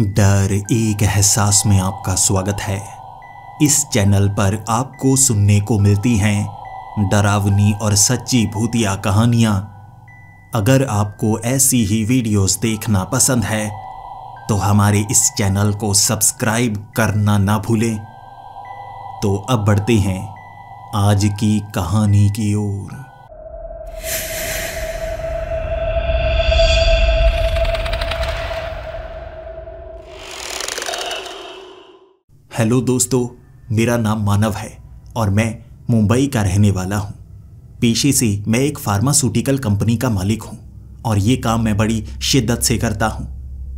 डर एक एहसास में आपका स्वागत है। इस चैनल पर आपको सुनने को मिलती हैं डरावनी और सच्ची भूतिया कहानियाँ। अगर आपको ऐसी ही वीडियोस देखना पसंद है तो हमारे इस चैनल को सब्सक्राइब करना ना भूलें। तो अब बढ़ते हैं आज की कहानी की ओर। हेलो दोस्तों, मेरा नाम मानव है और मैं मुंबई का रहने वाला हूँ। पेशे से मैं एक फार्मास्यूटिकल कंपनी का मालिक हूँ और ये काम मैं बड़ी शिद्दत से करता हूँ।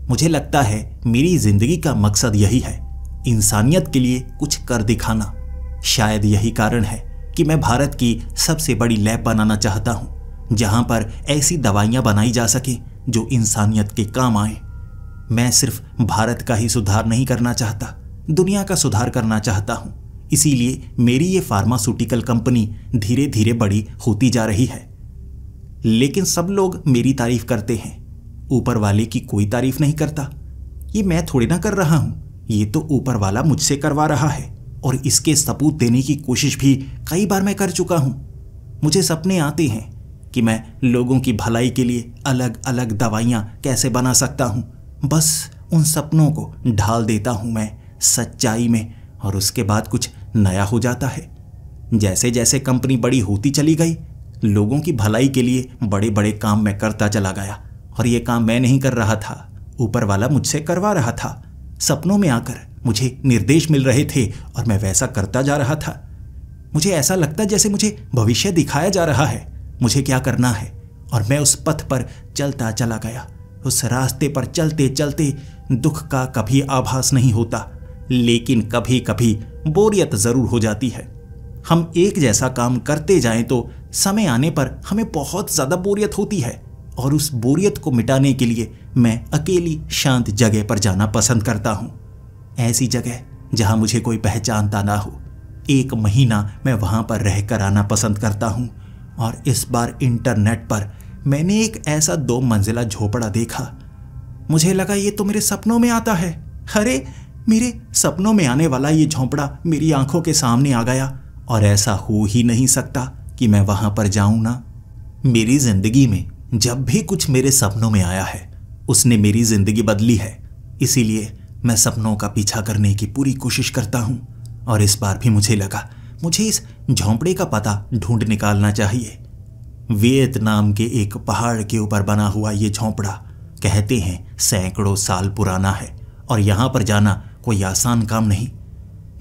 मुझे लगता है मेरी ज़िंदगी का मकसद यही है, इंसानियत के लिए कुछ कर दिखाना। शायद यही कारण है कि मैं भारत की सबसे बड़ी लैब बनाना चाहता हूँ, जहाँ पर ऐसी दवाइयाँ बनाई जा सकें जो इंसानियत के काम आए। मैं सिर्फ भारत का ही सुधार नहीं करना चाहता, दुनिया का सुधार करना चाहता हूँ। इसीलिए मेरी ये फार्मास्यूटिकल कंपनी धीरे धीरे बड़ी होती जा रही है। लेकिन सब लोग मेरी तारीफ करते हैं, ऊपर वाले की कोई तारीफ नहीं करता। ये मैं थोड़ी ना कर रहा हूँ, ये तो ऊपर वाला मुझसे करवा रहा है और इसके सबूत देने की कोशिश भी कई बार मैं कर चुका हूँ। मुझे सपने आते हैं कि मैं लोगों की भलाई के लिए अलग अलग दवाइयाँ कैसे बना सकता हूँ। बस उन सपनों को ढाल देता हूँ मैं सच्चाई में और उसके बाद कुछ नया हो जाता है। जैसे जैसे कंपनी बड़ी होती चली गई, लोगों की भलाई के लिए बड़े बड़े काम मैं करता चला गया। और ये काम मैं नहीं कर रहा था, ऊपर वाला मुझसे करवा रहा था। सपनों में आकर मुझे निर्देश मिल रहे थे और मैं वैसा करता जा रहा था। मुझे ऐसा लगता जैसे मुझे भविष्य दिखाया जा रहा है, मुझे क्या करना है। और मैं उस पथ पर चलता चला गया। उस रास्ते पर चलते चलते दुख का कभी आभास नहीं होता, लेकिन कभी कभी बोरियत जरूर हो जाती है। हम एक जैसा काम करते जाएं तो समय आने पर हमें बहुत ज्यादा बोरियत होती है और उस बोरियत को मिटाने के लिए मैं अकेली शांत जगह पर जाना पसंद करता हूँ। ऐसी जगह जहाँ मुझे कोई पहचानता ना हो। 1 महीना मैं वहाँ पर रहकर आना पसंद करता हूँ। और इस बार इंटरनेट पर मैंने एक ऐसा 2 मंजिला झोपड़ा देखा। मुझे लगा ये तो मेरे सपनों में आता है। अरे, मेरे सपनों में आने वाला ये झोंपड़ा मेरी आंखों के सामने आ गया और ऐसा हो ही नहीं सकता कि मैं वहां पर जाऊं ना। मेरी जिंदगी में जब भी कुछ मेरे सपनों में आया है, उसने मेरी जिंदगी बदली है। इसीलिए मैं सपनों का पीछा करने की पूरी कोशिश करता हूं। और इस बार भी मुझे लगा मुझे इस झोंपड़े का पता ढूंढ निकालना चाहिए। वियतनाम के एक पहाड़ के ऊपर बना हुआ ये झोंपड़ा कहते हैं सैकड़ों साल पुराना है और यहाँ पर जाना कोई आसान काम नहीं।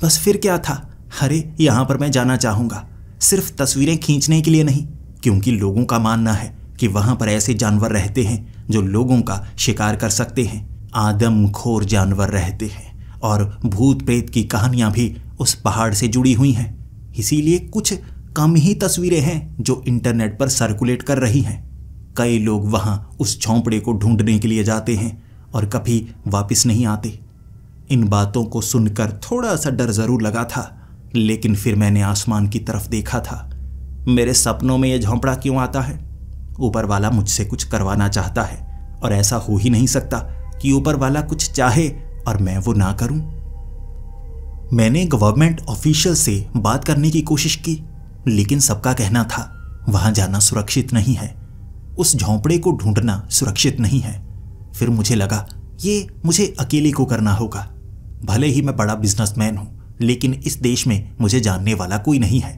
बस फिर क्या था, अरे यहाँ पर मैं जाना चाहूँगा, सिर्फ तस्वीरें खींचने के लिए नहीं, क्योंकि लोगों का मानना है कि वहाँ पर ऐसे जानवर रहते हैं जो लोगों का शिकार कर सकते हैं। आदमखोर जानवर रहते हैं और भूत प्रेत की कहानियाँ भी उस पहाड़ से जुड़ी हुई हैं। इसीलिए कुछ कम ही तस्वीरें हैं जो इंटरनेट पर सर्कुलेट कर रही हैं। कई लोग वहाँ उस झोंपड़े को ढूंढने के लिए जाते हैं और कभी वापस नहीं आते। इन बातों को सुनकर थोड़ा सा डर जरूर लगा था, लेकिन फिर मैंने आसमान की तरफ देखा था। मेरे सपनों में यह झोंपड़ा क्यों आता है? ऊपर वाला मुझसे कुछ करवाना चाहता है और ऐसा हो ही नहीं सकता कि ऊपर वाला कुछ चाहे और मैं वो ना करूं। मैंने गवर्नमेंट ऑफिशियल से बात करने की कोशिश की, लेकिन सबका कहना था वहां जाना सुरक्षित नहीं है, उस झोंपड़े को ढूंढना सुरक्षित नहीं है। फिर मुझे लगा ये मुझे अकेले को करना होगा। भले ही मैं बड़ा बिजनेसमैन हूं, लेकिन इस देश में मुझे जानने वाला कोई नहीं है।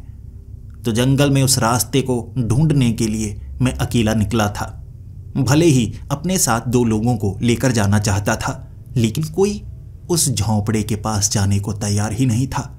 तो जंगल में उस रास्ते को ढूंढने के लिए मैं अकेला निकला था। भले ही अपने साथ 2 लोगों को लेकर जाना चाहता था, लेकिन कोई उस झोंपड़े के पास जाने को तैयार ही नहीं था।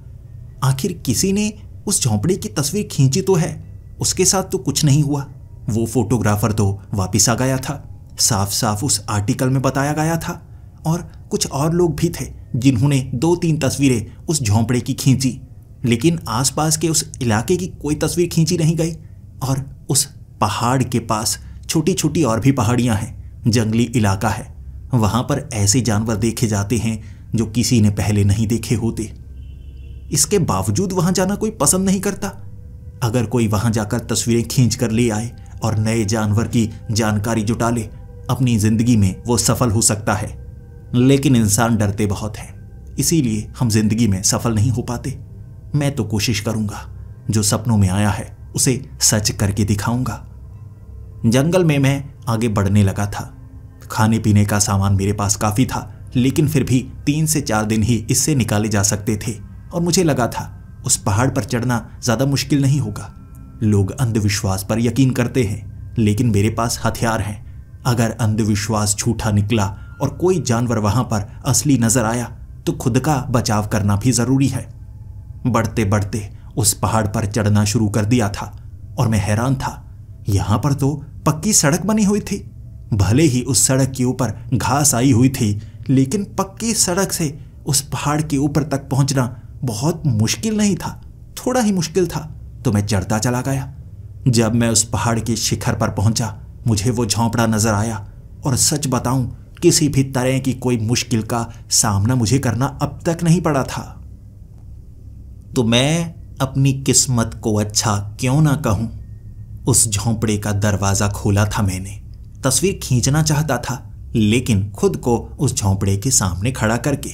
आखिर किसी ने उस झोंपड़े की तस्वीर खींची तो है, उसके साथ तो कुछ नहीं हुआ। वो फोटोग्राफर तो वापिस आ गया था, साफ साफ उस आर्टिकल में बताया गया था। और कुछ और लोग भी थे जिन्होंने 2-3 तस्वीरें उस झोंपड़े की खींची, लेकिन आसपास के उस इलाके की कोई तस्वीर खींची नहीं गई। और उस पहाड़ के पास छोटी छोटी और भी पहाड़ियां हैं, जंगली इलाका है। वहां पर ऐसे जानवर देखे जाते हैं जो किसी ने पहले नहीं देखे होते। इसके बावजूद वहां जाना कोई पसंद नहीं करता। अगर कोई वहां जाकर तस्वीरें खींच कर ले आए और नए जानवर की जानकारी जुटा ले, अपनी जिंदगी में वो सफल हो सकता है। लेकिन इंसान डरते बहुत हैं, इसीलिए हम जिंदगी में सफल नहीं हो पाते। मैं तो कोशिश करूंगा, जो सपनों में आया है उसे सच करके दिखाऊंगा। जंगल में मैं आगे बढ़ने लगा था। खाने पीने का सामान मेरे पास काफी था, लेकिन फिर भी 3 से 4 दिन ही इससे निकाले जा सकते थे और मुझे लगा था उस पहाड़ पर चढ़ना ज्यादा मुश्किल नहीं होगा। लोग अंधविश्वास पर यकीन करते हैं, लेकिन मेरे पास हथियार हैं। अगर अंधविश्वास झूठा निकला और कोई जानवर वहां पर असली नजर आया तो खुद का बचाव करना भी जरूरी है। बढ़ते बढ़ते उस पहाड़ पर चढ़ना शुरू कर दिया था और मैं हैरान था। यहां पर तो पक्की सड़क बनी हुई थी। भले ही उस सड़क के ऊपर घास आई हुई थी, लेकिन पक्की सड़क से उस पहाड़ के ऊपर तक पहुंचना बहुत मुश्किल नहीं था, थोड़ा ही मुश्किल था। तो मैं चढ़ता चला गया। जब मैं उस पहाड़ के शिखर पर पहुंचा, मुझे वो झोंपड़ा नजर आया और सच बताऊं, किसी भी तरह की कोई मुश्किल का सामना मुझे करना अब तक नहीं पड़ा था। तो मैं अपनी किस्मत को अच्छा क्यों ना कहूं, उस झोंपड़े का दरवाजा खोला था मैंने। तस्वीर खींचना चाहता था, लेकिन खुद को उस झोंपड़े के सामने खड़ा करके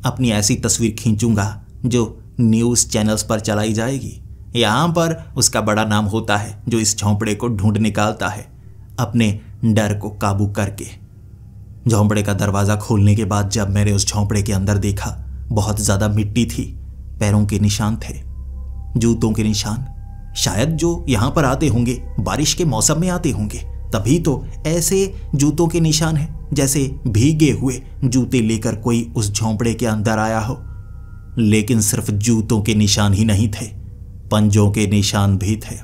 अपनी ऐसी तस्वीर खींचूंगा जो न्यूज़ चैनल्स पर चलाई जाएगी। यहाँ पर उसका बड़ा नाम होता है जो इस झोंपड़े को ढूंढ निकालता है अपने डर को काबू करके। झोंपड़े का दरवाज़ा खोलने के बाद जब मैंने उस झोंपड़े के अंदर देखा, बहुत ज़्यादा मिट्टी थी, पैरों के निशान थे, जूतों के निशान। शायद जो यहाँ पर आते होंगे बारिश के मौसम में आते होंगे, तभी तो ऐसे जूतों के निशान हैं, जैसे भीगे हुए जूते लेकर कोई उस झोंपड़े के अंदर आया हो। लेकिन सिर्फ जूतों के निशान ही नहीं थे, पंजों के निशान भी थे,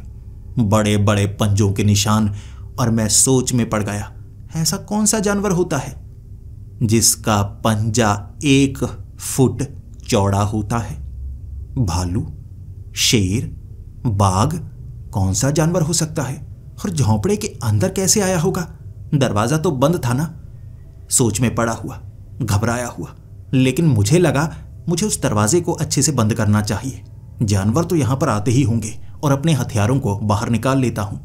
बड़े बड़े पंजों के निशान। और मैं सोच में पड़ गया, ऐसा कौन सा जानवर होता है जिसका पंजा 1 फुट चौड़ा होता है? भालू, शेर, बाघ, कौन सा जानवर हो सकता है? और झोंपड़े के अंदर कैसे आया होगा? दरवाजा तो बंद था ना। सोच में पड़ा हुआ, घबराया हुआ, लेकिन मुझे लगा मुझे उस दरवाजे को अच्छे से बंद करना चाहिए। जानवर तो यहां पर आते ही होंगे और अपने हथियारों को बाहर निकाल लेता हूं।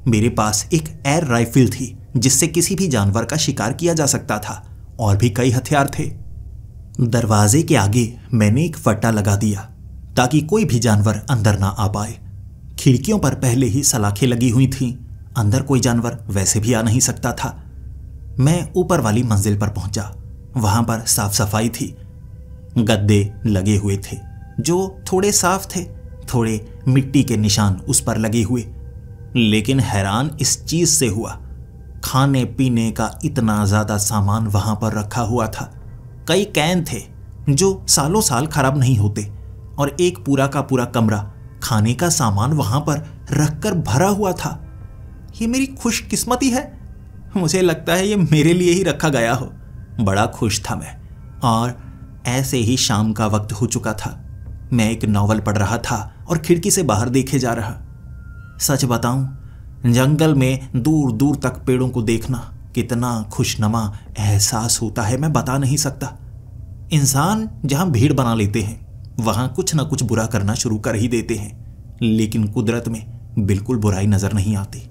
मेरे पास एक एयर राइफल थी जिससे किसी भी जानवर का शिकार किया जा सकता था, और भी कई हथियार थे। दरवाजे के आगे मैंने एक फट्टा लगा दिया ताकि कोई भी जानवर अंदर ना आ पाए। खिड़कियों पर पहले ही सलाखें लगी हुई थीं, अंदर कोई जानवर वैसे भी आ नहीं सकता था। मैं ऊपर वाली मंजिल पर पहुंचा। वहां पर साफ सफाई थी, गद्दे लगे हुए थे जो थोड़े साफ थे, थोड़े मिट्टी के निशान उस पर लगे हुए। लेकिन हैरान इस चीज से हुआ, खाने पीने का इतना ज्यादा सामान वहां पर रखा हुआ था। कई कैन थे जो सालों साल खराब नहीं होते, और एक पूरा का पूरा कमरा खाने का सामान वहां पर रखकर भरा हुआ था। ये मेरी खुशकिस्मती है, मुझे लगता है ये मेरे लिए ही रखा गया हो। बड़ा खुश था मैं। और ऐसे ही शाम का वक्त हो चुका था। मैं एक नॉवल पढ़ रहा था और खिड़की से बाहर देखे जा रहा। सच बताऊं, जंगल में दूर दूर तक पेड़ों को देखना कितना खुशनुमा एहसास होता है, मैं बता नहीं सकता। इंसान जहां भीड़ बना लेते हैं वहां कुछ ना कुछ बुरा करना शुरू कर ही देते हैं, लेकिन कुदरत में बिल्कुल बुराई नजर नहीं आती,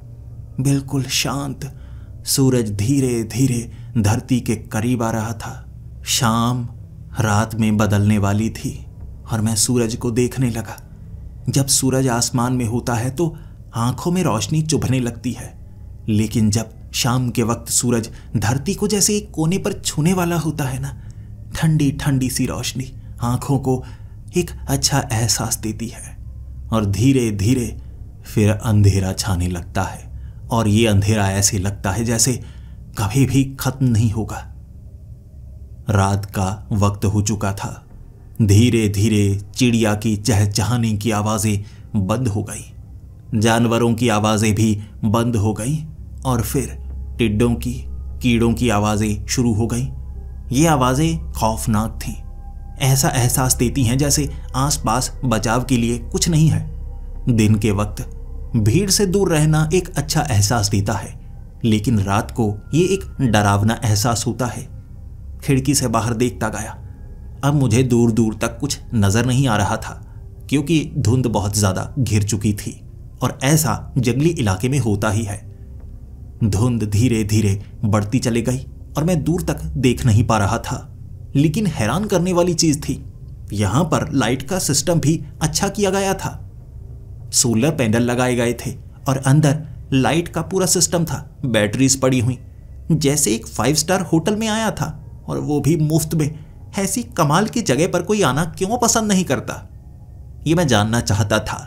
बिल्कुल शांत। सूरज धीरे धीरे धरती के करीब आ रहा था। शाम रात में बदलने वाली थी और मैं सूरज को देखने लगा। जब सूरज आसमान में होता है तो आंखों में रोशनी चुभने लगती है, लेकिन जब शाम के वक्त सूरज धरती को जैसे एक कोने पर छूने वाला होता है ना, ठंडी ठंडी सी रोशनी आंखों को एक अच्छा एहसास देती है। और धीरे धीरे फिर अंधेरा छाने लगता है, और ये अंधेरा ऐसे लगता है जैसे कभी भी खत्म नहीं होगा। रात का वक्त हो चुका था। धीरे धीरे चिड़िया की चहचहाने की आवाजें बंद हो गई, जानवरों की आवाजें भी बंद हो गई, और फिर टिड्डों की, कीड़ों की आवाजें शुरू हो गई। ये आवाजें खौफनाक थीं, ऐसा एहसास देती हैं जैसे आसपास बचाव के लिए कुछ नहीं है। दिन के वक्त भीड़ से दूर रहना एक अच्छा एहसास देता है, लेकिन रात को ये एक डरावना एहसास होता है। खिड़की से बाहर देखता गया। अब मुझे दूर दूर तक कुछ नजर नहीं आ रहा था, क्योंकि धुंध बहुत ज्यादा घिर चुकी थी, और ऐसा जंगली इलाके में होता ही है। धुंध धीरे धीरे बढ़ती चली गई और मैं दूर तक देख नहीं पा रहा था। लेकिन हैरान करने वाली चीज थी, यहां पर लाइट का सिस्टम भी अच्छा किया गया था। सोलर पैनल लगाए गए थे और अंदर लाइट का पूरा सिस्टम था। बैटरीज पड़ी हुई, जैसे एक 5 स्टार होटल में आया था, और वो भी मुफ्त में। ऐसी कमाल की जगह पर कोई आना क्यों पसंद नहीं करता, ये मैं जानना चाहता था,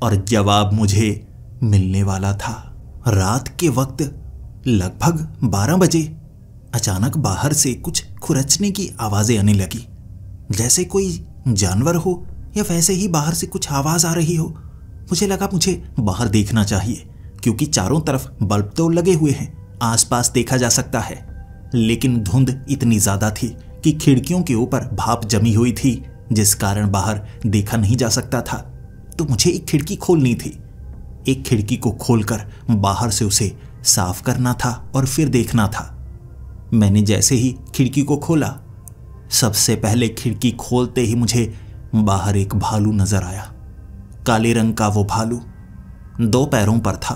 और जवाब मुझे मिलने वाला था। रात के वक्त लगभग 12 बजे अचानक बाहर से कुछ खुरचने की आवाजें आने लगी, जैसे कोई जानवर हो या वैसे ही बाहर से कुछ आवाज आ रही हो। मुझे लगा मुझे बाहर देखना चाहिए, क्योंकि चारों तरफ बल्ब तो लगे हुए हैं, आसपास देखा जा सकता है। लेकिन धुंध इतनी ज्यादा थी कि खिड़कियों के ऊपर भाप जमी हुई थी, जिस कारण बाहर देखा नहीं जा सकता था। तो मुझे एक खिड़की खोलनी थी। एक खिड़की को खोलकर बाहर से उसे साफ करना था और फिर देखना था। मैंने जैसे ही खिड़की को खोला, सबसे पहले खिड़की खोलते ही मुझे बाहर एक भालू नजर आया। काले रंग का वो भालू 2 पैरों पर था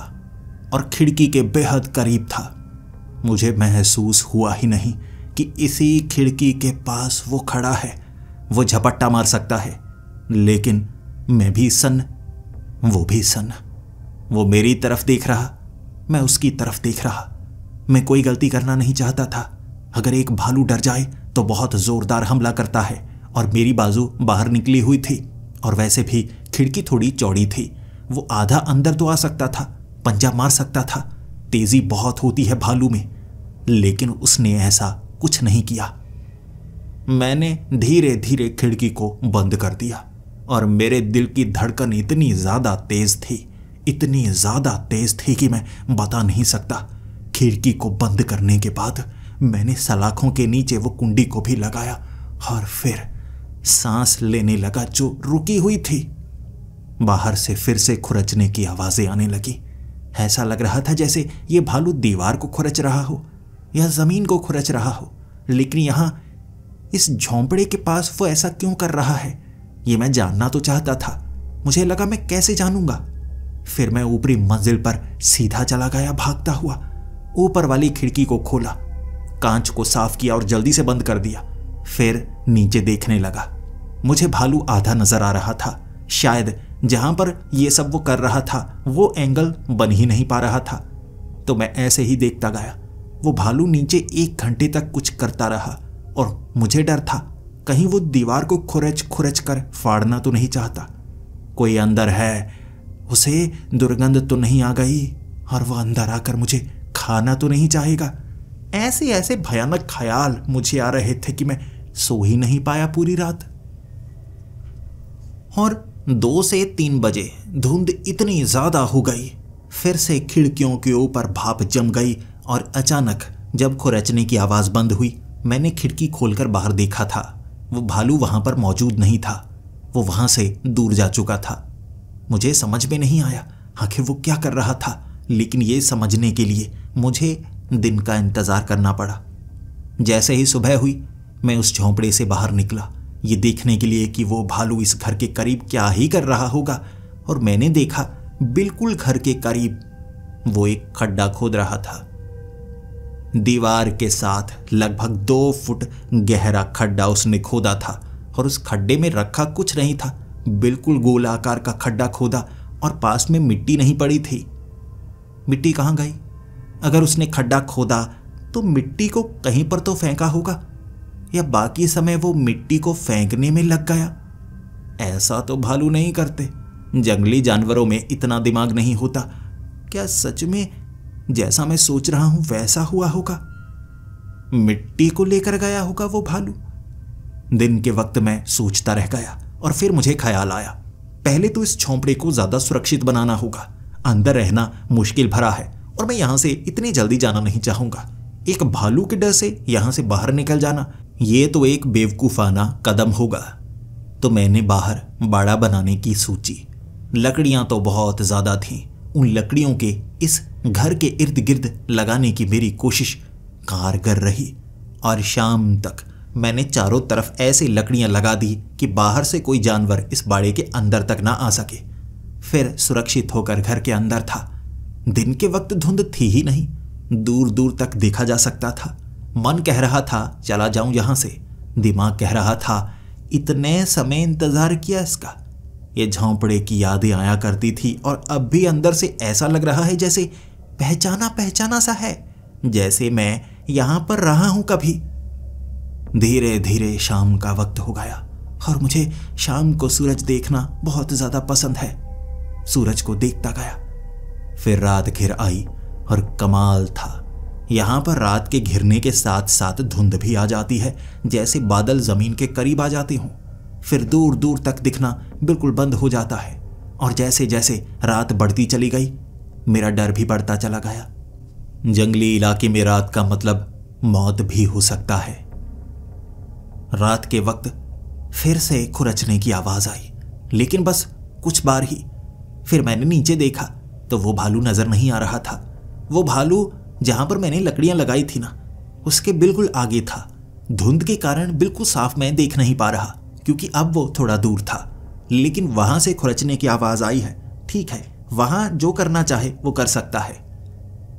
और खिड़की के बेहद करीब था। मुझे महसूस हुआ ही नहीं कि इसी खिड़की के पास वो खड़ा है। वो झपट्टा मार सकता है, लेकिन मैं भी सन्न, वो भी सन्न। वो मेरी तरफ देख रहा, मैं उसकी तरफ देख रहा। मैं कोई गलती करना नहीं चाहता था। अगर एक भालू डर जाए तो बहुत जोरदार हमला करता है, और मेरी बाजू बाहर निकली हुई थी, और वैसे भी खिड़की थोड़ी चौड़ी थी। वो आधा अंदर तो आ सकता था, पंजा मार सकता था। तेजी बहुत होती है भालू में, लेकिन उसने ऐसा कुछ नहीं किया। मैंने धीरे धीरे खिड़की को बंद कर दिया, और मेरे दिल की धड़कन इतनी ज्यादा तेज थी, इतनी ज्यादा तेज थी कि मैं बता नहीं सकता। खिड़की को बंद करने के बाद मैंने सलाखों के नीचे वो कुंडी को भी लगाया, और फिर सांस लेने लगा जो रुकी हुई थी। बाहर से फिर से खुरचने की आवाजें आने लगी। ऐसा लग रहा था जैसे ये भालू दीवार को खुरच रहा हो या जमीन को खुरच रहा हो। लेकिन यहां इस झोंपड़े के पास वो ऐसा क्यों कर रहा है, ये मैं जानना तो चाहता था। मुझे लगा मैं कैसे जानूंगा। फिर मैं ऊपरी मंजिल पर सीधा चला गया भागता हुआ। ऊपर वाली खिड़की को खोला, कांच को साफ किया और जल्दी से बंद कर दिया। फिर नीचे देखने लगा। मुझे भालू आधा नजर आ रहा था। शायद जहां पर यह सब वो कर रहा था वो एंगल बन ही नहीं पा रहा था, तो मैं ऐसे ही देखता गया। वो भालू नीचे 1 घंटे तक कुछ करता रहा, और मुझे डर था कहीं वो दीवार को खुरच खुरच कर फाड़ना तो नहीं चाहता। कोई अंदर है, उसे दुर्गंध तो नहीं आ गई, और वह अंदर आकर मुझे खाना तो नहीं चाहेगा। ऐसे ऐसे भयानक ख्याल मुझे आ रहे थे कि मैं सो ही नहीं पाया पूरी रात। और 2 से 3 बजे धुंध इतनी ज्यादा हो गई, फिर से खिड़कियों के ऊपर भाप जम गई, और अचानक जब खुरचने की आवाज बंद हुई, मैंने खिड़की खोलकर बाहर देखा था। वो भालू वहां पर मौजूद नहीं था, वो वहां से दूर जा चुका था। मुझे समझ में नहीं आया आखिर वो क्या कर रहा था, लेकिन ये समझने के लिए मुझे दिन का इंतजार करना पड़ा। जैसे ही सुबह हुई, मैं उस झोंपड़े से बाहर निकला, ये देखने के लिए कि वो भालू इस घर के करीब क्या ही कर रहा होगा। और मैंने देखा बिल्कुल घर के करीब वो एक खड्डा खोद रहा था। दीवार के साथ लगभग 2 फुट गहरा खड्डा उसने खोदा था, और उस खड्डे में रखा कुछ नहीं था। बिल्कुल गोल आकार का खड्डा खोदा, और पास में मिट्टी नहीं पड़ी थी। मिट्टी कहाँ गई? अगर उसने खड्डा खोदा तो मिट्टी को कहीं पर तो फेंका होगा, या बाकी समय वो मिट्टी को फेंकने में लग गया। ऐसा तो भालू नहीं करते। जंगली जानवरों में इतना दिमाग नहीं होता। क्या सच में जैसा मैं सोच रहा हूं वैसा हुआ होगा? मिट्टी को लेकर गया होगा वो भालू। दिन के वक्त मैं सोचता रह गया, और फिर मुझे ख्याल आया, पहले तो इस झोंपड़े को ज्यादा सुरक्षित बनाना होगा। अंदर रहना मुश्किल भरा है, और मैं यहां से इतनी जल्दी जाना नहीं चाहूंगा। एक भालू के डर से यहां से बाहर निकल जाना, ये तो एक बेवकूफाना कदम होगा। तो मैंने बाहर बाड़ा बनाने की सोची। लकड़ियां तो बहुत ज्यादा थीं। उन लकड़ियों के इस घर के इर्द गिर्द लगाने की मेरी कोशिश कारगर रही, और शाम तक मैंने चारों तरफ ऐसी लकड़ियां लगा दी कि बाहर से कोई जानवर इस बाड़े के अंदर तक ना आ सके। फिर सुरक्षित होकर घर के अंदर था। दिन के वक्त धुंध थी ही नहीं, दूर दूर तक देखा जा सकता था। मन कह रहा था चला जाऊं यहां से, दिमाग कह रहा था इतने समय इंतजार किया इसका। ये झोंपड़े की यादें आया करती थी और अब भी अंदर से ऐसा लग रहा है जैसे पहचाना पहचाना सा है, जैसे मैं यहां पर रहा हूं कभी। धीरे धीरे शाम का वक्त हो गया और मुझे शाम को सूरज देखना बहुत ज्यादा पसंद है। सूरज को देखता गया, फिर रात घिर आई और कमाल था, यहां पर रात के घिरने के साथ साथ धुंध भी आ जाती है, जैसे बादल जमीन के करीब आ जाते हों। फिर दूर दूर तक दिखना बिल्कुल बंद हो जाता है और जैसे जैसे रात बढ़ती चली गई मेरा डर भी बढ़ता चला गया। जंगली इलाके में रात का मतलब मौत भी हो सकता है। रात के वक्त फिर से खुरचने की आवाज आई, लेकिन बस कुछ बार ही। फिर मैंने नीचे देखा तो वो भालू नजर नहीं आ रहा था। वो भालू जहां पर मैंने लकड़ियां लगाई थी ना, उसके बिल्कुल आगे था। धुंध के कारण बिल्कुल साफ मैं देख नहीं पा रहा क्योंकि अब वो थोड़ा दूर था, लेकिन वहां से खुरचने की आवाज आई है। ठीक है, वहां जो करना चाहे वो कर सकता है,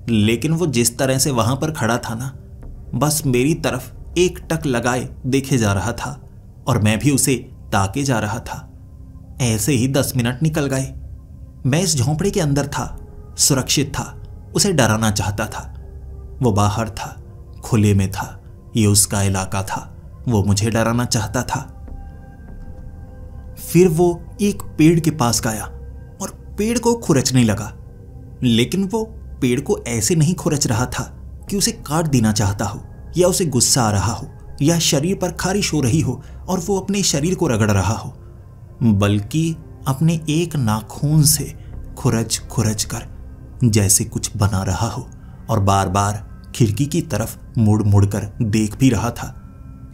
लेकिन वो जिस तरह से वहां पर खड़ा था ना, बस मेरी तरफ एक टक लगाए देखे जा रहा था और मैं भी उसे ताके जा रहा था। ऐसे ही 10 मिनट निकल गए। मैं इस झोंपड़े के अंदर था, सुरक्षित था, उसे डराना चाहता था। वो बाहर था, खुले में था, ये उसका इलाका था, वो मुझे डराना चाहता था। फिर वो एक पेड़ के पास गया और पेड़ को खुरचने लगा, लेकिन वो पेड़ को ऐसे नहीं खुरच रहा था कि उसे काट देना चाहता हो या उसे गुस्सा आ रहा हो या शरीर पर खारिश हो रही हो और वो अपने शरीर को रगड़ रहा हो, बल्कि अपने एक नाखून से खुरच खुरच कर जैसे कुछ बना रहा हो और बार बार खिड़की की तरफ मुड़ मुड़ कर देख भी रहा था,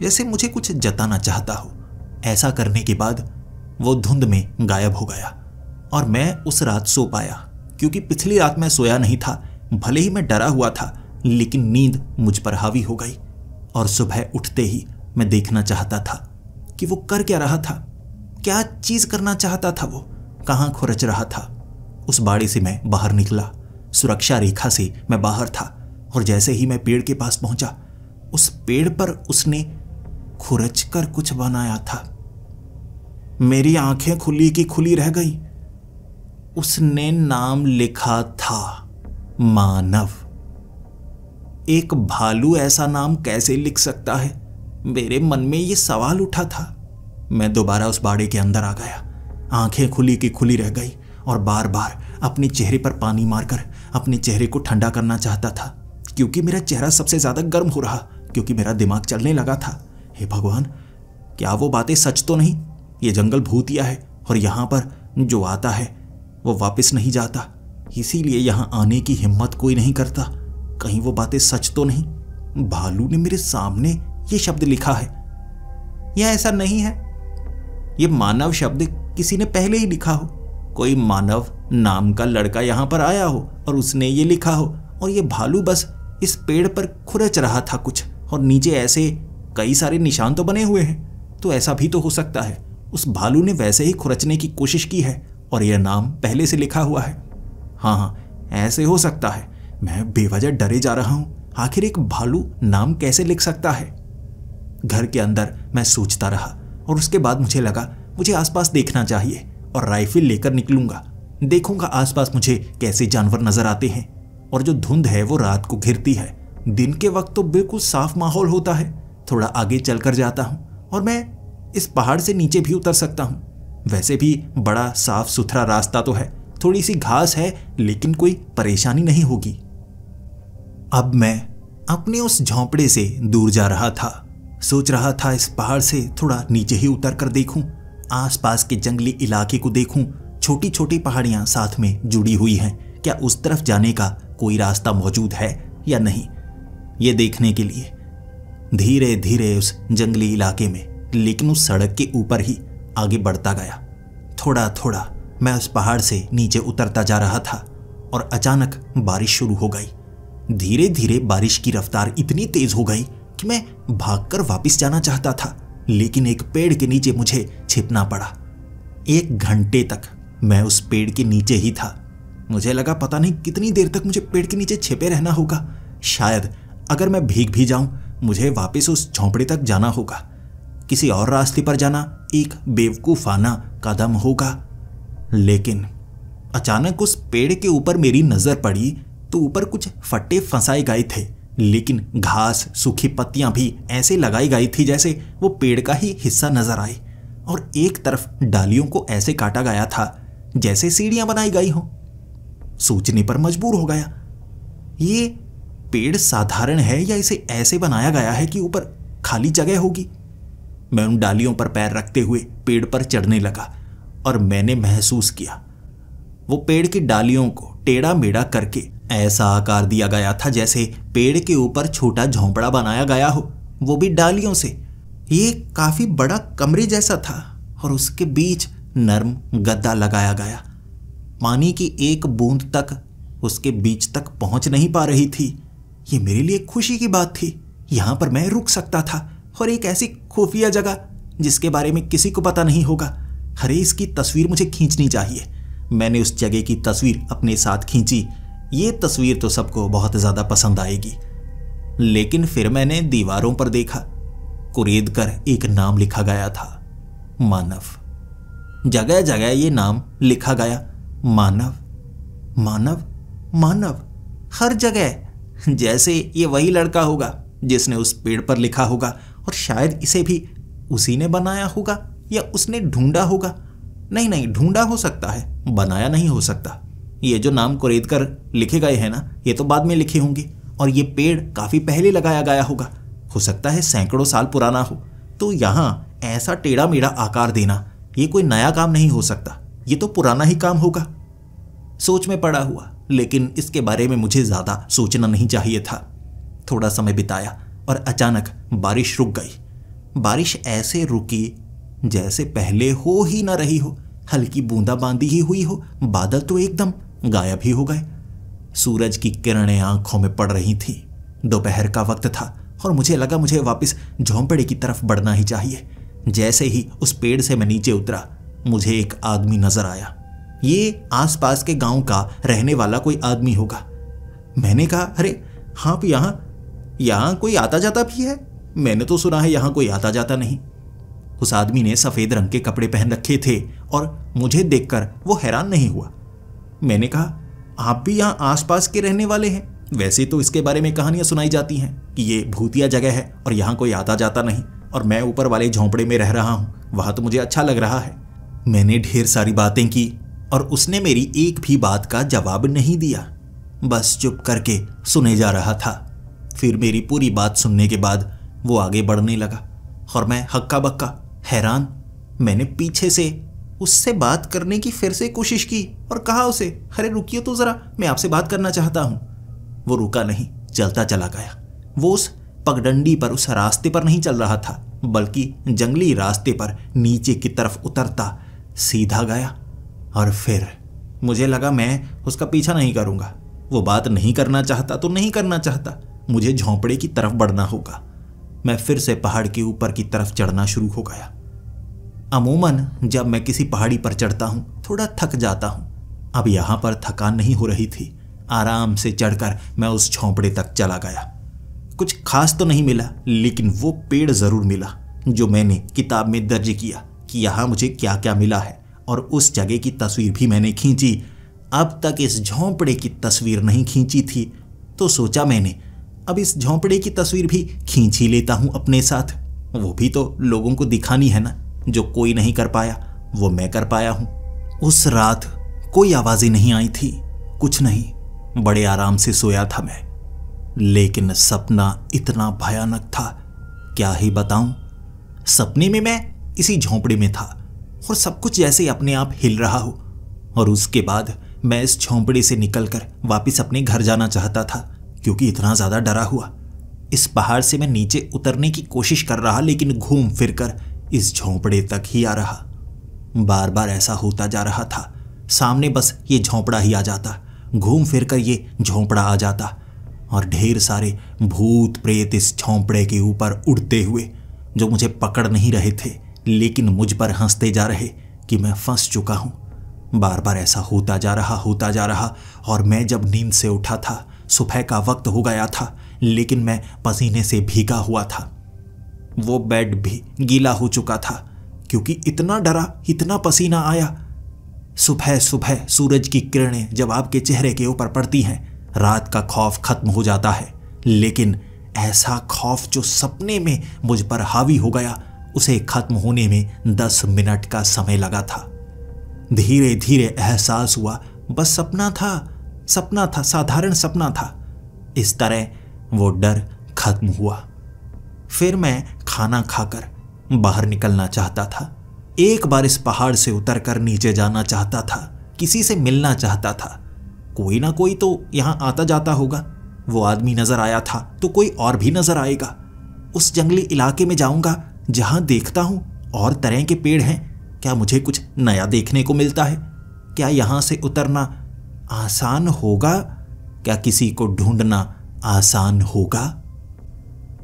जैसे मुझे कुछ जताना चाहता हो। ऐसा करने के बाद वो धुंध में गायब हो गया और मैं उस रात सो पाया, क्योंकि पिछली रात मैं सोया नहीं था। भले ही मैं डरा हुआ था, लेकिन नींद मुझ पर हावी हो गई और सुबह उठते ही मैं देखना चाहता था कि वो कर क्या रहा था, क्या चीज करना चाहता था, वो कहां खुरच रहा था। उस बाड़े से मैं बाहर निकला, सुरक्षा रेखा से मैं बाहर था और जैसे ही मैं पेड़ के पास पहुंचा, उस पेड़ पर उसने खुरच कर कुछ बनाया था। मेरी आंखें खुली की खुली रह गई। उसने नाम लिखा था मानव। एक भालू ऐसा नाम कैसे लिख सकता है? मेरे मन में ये सवाल उठा था। मैं दोबारा उस बाड़े के अंदर आ गया, आंखें खुली की खुली रह गई और बार बार अपने चेहरे पर पानी मारकर अपने चेहरे को ठंडा करना चाहता था, क्योंकि मेरा चेहरा सबसे ज्यादा गर्म हो रहा, क्योंकि मेरा दिमाग चलने लगा था। हे भगवान, क्या वो बातें सच तो नहीं? ये जंगल भूतिया है और यहाँ पर जो आता है वो वापस नहीं जाता, इसीलिए यहाँ आने की हिम्मत कोई नहीं करता। कहीं वो बातें सच तो नहीं? भालू ने मेरे सामने ये शब्द लिखा है, या ऐसा नहीं है ये मानव शब्द किसी ने पहले ही लिखा हो, कोई मानव नाम का लड़का यहाँ पर आया हो और उसने ये लिखा हो, और ये भालू बस इस पेड़ पर खुरच रहा था कुछ, और नीचे ऐसे कई सारे निशान तो बने हुए हैं। तो ऐसा भी तो हो सकता है उस भालू ने वैसे ही खुरचने की कोशिश की है और यह नाम पहले से लिखा हुआ है। हाँ, ऐसे हो सकता है। मैं बेवजह डरे जा रहा हूं, आखिर एक भालू नाम कैसे लिख सकता है? घर के अंदर मैं सोचता रहा और उसके बाद मुझे लगा मुझे आसपास देखना चाहिए और राइफल लेकर निकलूंगा, देखूंगा आसपास मुझे कैसे जानवर नजर आते हैं। और जो धुंध है वो रात को घिरती है, दिन के वक्त तो बिल्कुल साफ माहौल होता है। थोड़ा आगे चलकर जाता हूं और मैं इस पहाड़ से नीचे भी उतर सकता हूं। वैसे भी बड़ा साफ सुथरा रास्ता तो है, थोड़ी सी घास है, लेकिन कोई परेशानी नहीं होगी। अब मैं अपने उस झोंपड़े से दूर जा रहा था, सोच रहा था इस पहाड़ से थोड़ा नीचे ही उतर कर देखूं, आसपास के जंगली इलाके को देखूं। छोटी छोटी पहाड़ियां साथ में जुड़ी हुई हैं, क्या उस तरफ जाने का कोई रास्ता मौजूद है या नहीं, ये देखने के लिए धीरे धीरे उस जंगली इलाके में, लेकिन उस सड़क के ऊपर ही आगे बढ़ता गया। थोड़ा थोड़ा मैं उस पहाड़ से नीचे उतरता जा रहा था और अचानक बारिश शुरू हो गई। धीरे धीरे बारिश की रफ्तार इतनी तेज हो गई कि मैं भागकर वापस जाना चाहता था, लेकिन एक पेड़ के नीचे मुझे छिपना पड़ा। 1 घंटे तक मैं उस पेड़ के नीचे ही था। मुझे लगा पता नहीं कितनी देर तक मुझे पेड़ के नीचे छिपे रहना होगा। शायद अगर मैं भीग भी जाऊं मुझे वापस उस झोंपड़े तक जाना होगा। किसी और रास्ते पर जाना एक बेवकूफाना कदम होगा। लेकिन अचानक उस पेड़ के ऊपर मेरी नजर पड़ी तो ऊपर कुछ फट्टे फंसाए गए थे, लेकिन घास सूखी पत्तियां भी ऐसे लगाई गई थी जैसे वो पेड़ का ही हिस्सा नजर आए, और एक तरफ डालियों को ऐसे काटा गया था जैसे सीढ़ियां बनाई गई हो। सोचने पर मजबूर हो गया, ये पेड़ साधारण है या इसे ऐसे बनाया गया है कि ऊपर खाली जगह होगी। मैं उन डालियों पर पैर रखते हुए पेड़ पर चढ़ने लगा और मैंने महसूस किया वो पेड़ की डालियों को टेढ़ा मेढ़ा करके ऐसा आकार दिया गया था जैसे पेड़ के ऊपर छोटा झोंपड़ा बनाया गया हो, वो भी डालियों से। ये काफी बड़ा कमरे जैसा था और उसके बीच नर्म गद्दा लगाया गया। पानी की एक बूंद तक उसके बीच तक पहुंच नहीं पा रही थी। ये मेरे लिए खुशी की बात थी। यहां पर मैं रुक सकता था और एक ऐसी खुफिया जगह जिसके बारे में किसी को पता नहीं होगा। अरे इसकी तस्वीर मुझे खींचनी चाहिए। मैंने उस जगह की तस्वीर अपने साथ खींची। ये तस्वीर तो सबको बहुत ज्यादा पसंद आएगी। लेकिन फिर मैंने दीवारों पर देखा, कुरेद कर एक नाम लिखा गया था, मानव। जगह जगह ये नाम लिखा गया, मानव मानव मानव, हर जगह। जैसे ये वही लड़का होगा जिसने उस पेड़ पर लिखा होगा, और शायद इसे भी उसी ने बनाया होगा या उसने ढूंढा होगा। नहीं, ढूंढा हो सकता है, बनाया नहीं हो सकता। ये जो नाम कुरेद कर लिखे गए हैं ना, ये तो बाद में लिखे होंगे, और ये पेड़ काफी पहले लगाया गया होगा। हो सकता है सैकड़ों साल पुराना हो। तो यहां ऐसा टेढ़ा मेढ़ा आकार देना ये कोई नया काम नहीं हो सकता, ये तो पुराना ही काम होगा। सोच में पड़ा हुआ, लेकिन इसके बारे में मुझे ज्यादा सोचना नहीं चाहिए था। थोड़ा समय बिताया और अचानक बारिश रुक गई। बारिश ऐसे रुकी जैसे पहले हो ही ना रही हो, हल्की बूंदाबांदी ही हुई हो। बादल तो एकदम गायब ही हो गए। सूरज की किरणें आंखों में पड़ रही थी। दोपहर का वक्त था और मुझे लगा मुझे वापस झोंपड़े की तरफ बढ़ना ही चाहिए। जैसे ही उस पेड़ से मैं नीचे उतरा, मुझे एक आदमी नजर आया। ये आसपास के गांव का रहने वाला कोई आदमी होगा। मैंने कहा, अरे हाँ, यहाँ कोई आता जाता भी है? मैंने तो सुना है यहाँ कोई आता जाता नहीं। उस आदमी ने सफेद रंग के कपड़े पहन रखे थे और मुझे देखकर वो हैरान नहीं हुआ। मैंने कहा, आप भी यहाँ आसपास के रहने वाले हैं? वैसे तो इसके बारे में कहानियां सुनाई जाती हैं कि ये भूतिया जगह है और यहाँ कोई आता जाता नहीं, और मैं ऊपर वाले झोंपड़े में रह रहा हूँ, वहां तो मुझे अच्छा लग रहा है। मैंने ढेर सारी बातें की और उसने मेरी एक भी बात का जवाब नहीं दिया, बस चुप करके सुने जा रहा था। फिर मेरी पूरी बात सुनने के बाद वो आगे बढ़ने लगा और मैं हक्का बक्का हैरान। मैंने पीछे से उससे बात करने की फिर से कोशिश की और कहा उसे, अरे रुकिए तो जरा, मैं आपसे बात करना चाहता हूं। वो रुका नहीं, चलता चला गया। वो उस पगडंडी पर, उस रास्ते पर नहीं चल रहा था, बल्कि जंगली रास्ते पर नीचे की तरफ उतरता सीधा गया। और फिर मुझे लगा मैं उसका पीछा नहीं करूंगा। वो बात नहीं करना चाहता तो नहीं करना चाहता, मुझे झोंपड़े की तरफ बढ़ना होगा। मैं फिर से पहाड़ के ऊपर की तरफ चढ़ना शुरू हो गया। अमूमन जब मैं किसी पहाड़ी पर चढ़ता हूं थोड़ा थक जाता हूं। अब यहां पर थकान नहीं हो रही थी। आराम से चढ़कर मैं उस झोंपड़े तक चला गया। कुछ खास तो नहीं मिला, लेकिन वो पेड़ जरूर मिला जो मैंने किताब में दर्ज किया कि यहां मुझे क्या क्या मिला है, और उस जगह की तस्वीर भी मैंने खींची। अब तक इस झोंपड़े की तस्वीर नहीं खींची थी, तो सोचा मैंने अब इस झोंपड़े की तस्वीर भी खींच ही लेता हूं अपने साथ। वो भी तो लोगों को दिखानी है ना। जो कोई नहीं कर पाया वो मैं कर पाया हूं। उस रात कोई आवाजें नहीं आई थी, कुछ नहीं, बड़े आराम से सोया था मैं। लेकिन सपना इतना भयानक था, क्या ही बताऊं। सपने में मैं इसी झोंपड़े में था और सब कुछ जैसे अपने आप हिल रहा हो, और उसके बाद मैं इस झोंपड़े से निकलकर वापस अपने घर जाना चाहता था, क्योंकि इतना ज्यादा डरा हुआ। इस पहाड़ से मैं नीचे उतरने की कोशिश कर रहा, लेकिन घूम फिरकर इस झोंपड़े तक ही आ रहा। बार बार ऐसा होता जा रहा था। सामने बस ये झोंपड़ा ही आ जाता, घूम फिरकर ये झोंपड़ा आ जाता, और ढेर सारे भूत प्रेत इस झोंपड़े के ऊपर उड़ते हुए, जो मुझे पकड़ नहीं रहे थे लेकिन मुझ पर हंसते जा रहे कि मैं फंस चुका हूं। बार बार ऐसा होता जा रहा, और मैं जब नींद से उठा था, सुबह का वक्त हो गया था, लेकिन मैं पसीने से भीगा हुआ था। वो बेड भी गीला हो चुका था क्योंकि इतना डरा, इतना पसीना आया। सुबह सुबह सूरज की किरणें जब आपके चेहरे के ऊपर पड़ती हैं, रात का खौफ खत्म हो जाता है। लेकिन ऐसा खौफ जो सपने में मुझ पर हावी हो गया, उसे खत्म होने में 10 मिनट का समय लगा था। धीरे धीरे एहसास हुआ बस सपना था, साधारण सपना था। इस तरह वो डर खत्म हुआ। फिर मैं खाना खाकर बाहर निकलना चाहता था। एक बार इस पहाड़ से उतरकर नीचे जाना चाहता था, किसी से मिलना चाहता था। कोई ना कोई तो यहां आता जाता होगा। वो आदमी नजर आया था तो कोई और भी नजर आएगा। उस जंगली इलाके में जाऊंगा जहां देखता हूं और तरह के पेड़ हैं। क्या मुझे कुछ नया देखने को मिलता है? क्या यहां से उतरना आसान होगा? क्या किसी को ढूंढना आसान होगा?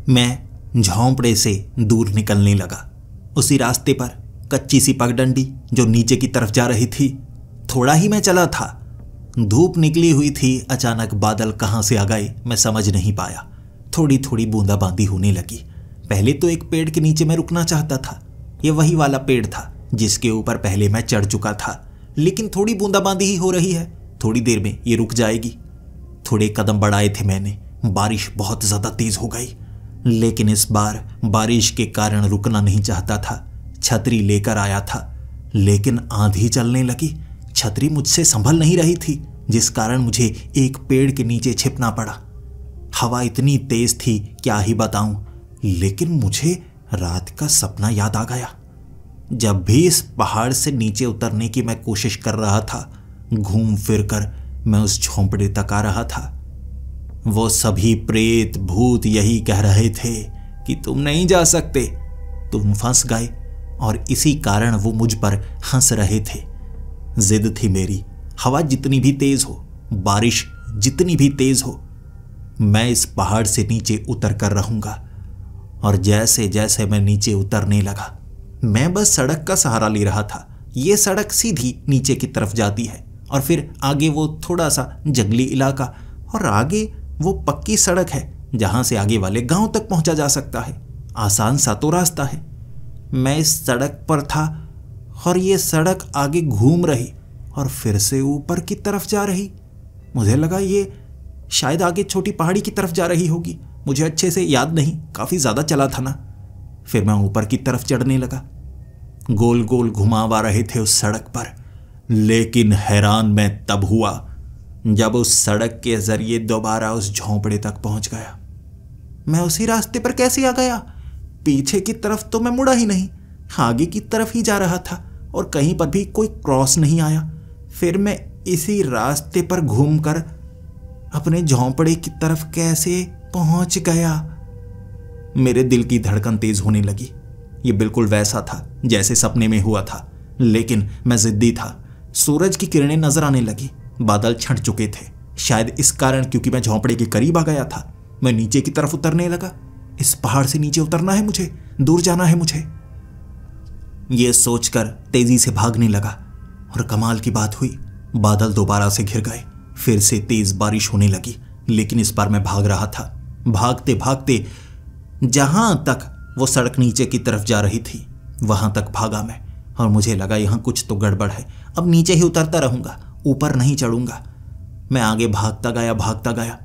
मैं झोंपड़े से दूर निकलने लगा। उसी रास्ते पर कच्ची सी पगडंडी जो नीचे की तरफ जा रही थी। थोड़ा ही मैं चला था, धूप निकली हुई थी। अचानक बादल कहां से आ गए मैं समझ नहीं पाया। थोड़ी थोड़ी बूंदाबांदी होने लगी। पहले तो एक पेड़ के नीचे मैं रुकना चाहता था। ये वही वाला पेड़ था जिसके ऊपर पहले मैं चढ़ चुका था। लेकिन थोड़ी बूंदाबांदी ही हो रही है, थोड़ी देर में ये रुक जाएगी। थोड़े कदम बढ़ाए थे मैंने, बारिश बहुत ज्यादा तेज हो गई। लेकिन इस बार बारिश के कारण रुकना नहीं चाहता था। छतरी लेकर आया था, लेकिन आंधी चलने लगी। छतरी मुझसे संभल नहीं रही थी, जिस कारण मुझे एक पेड़ के नीचे छिपना पड़ा। हवा इतनी तेज थी क्या ही बताऊं। लेकिन मुझे रात का सपना याद आ गया। जब भी इस पहाड़ से नीचे उतरने की मैं कोशिश कर रहा था, घूम फिर कर मैं उस झोंपड़े तक आ रहा था। वो सभी प्रेत भूत यही कह रहे थे कि तुम नहीं जा सकते, तुम फंस गए। और इसी कारण वो मुझ पर हंस रहे थे। जिद थी मेरी, हवा जितनी भी तेज हो, बारिश जितनी भी तेज हो, मैं इस पहाड़ से नीचे उतर कर रहूंगा। और जैसे जैसे मैं नीचे उतरने लगा, मैं बस सड़क का सहारा ले रहा था। ये सड़क सीधी नीचे की तरफ जाती है और फिर आगे वो थोड़ा सा जंगली इलाका और आगे वो पक्की सड़क है जहां से आगे वाले गांव तक पहुंचा जा सकता है। आसान सा तो रास्ता है। मैं इस सड़क पर था और ये सड़क आगे घूम रही और फिर से ऊपर की तरफ जा रही। मुझे लगा ये शायद आगे छोटी पहाड़ी की तरफ जा रही होगी। मुझे अच्छे से याद नहीं, काफी ज्यादा चला था ना। फिर मैं ऊपर की तरफ चढ़ने लगा। गोल गोल घुमाव आ रहे थे उस सड़क पर। लेकिन हैरान मैं तब हुआ जब उस सड़क के जरिए दोबारा उस झोंपड़े तक पहुंच गया। मैं उसी रास्ते पर कैसे आ गया? पीछे की तरफ तो मैं मुड़ा ही नहीं, आगे की तरफ ही जा रहा था और कहीं पर भी कोई क्रॉस नहीं आया। फिर मैं इसी रास्ते पर घूमकर अपने झोंपड़े की तरफ कैसे पहुंच गया? मेरे दिल की धड़कन तेज होने लगी। ये बिल्कुल वैसा था जैसे सपने में हुआ था, लेकिन मैं जिद्दी था। सूरज की किरणें नजर आने लगी। बादल छंट चुके थे, शायद इस कारण क्योंकि मैं झोंपड़े के करीब आ गया था। मैं नीचे की तरफ उतरने लगा। इस पहाड़ से नीचे उतरना है मुझे, दूर जाना है मुझे। यह सोचकर तेजी से भागने लगा और कमाल की बात हुई, बादल दोबारा से घिर गए। फिर से तेज बारिश होने लगी, लेकिन इस बार मैं भाग रहा था। भागते भागते जहां तक वो सड़क नीचे की तरफ जा रही थी वहां तक भागा मैं, और मुझे लगा यहां कुछ तो गड़बड़ है। अब नीचे ही उतरता रहूंगा, ऊपर नहीं चढ़ूंगा। मैं आगे भागता गया।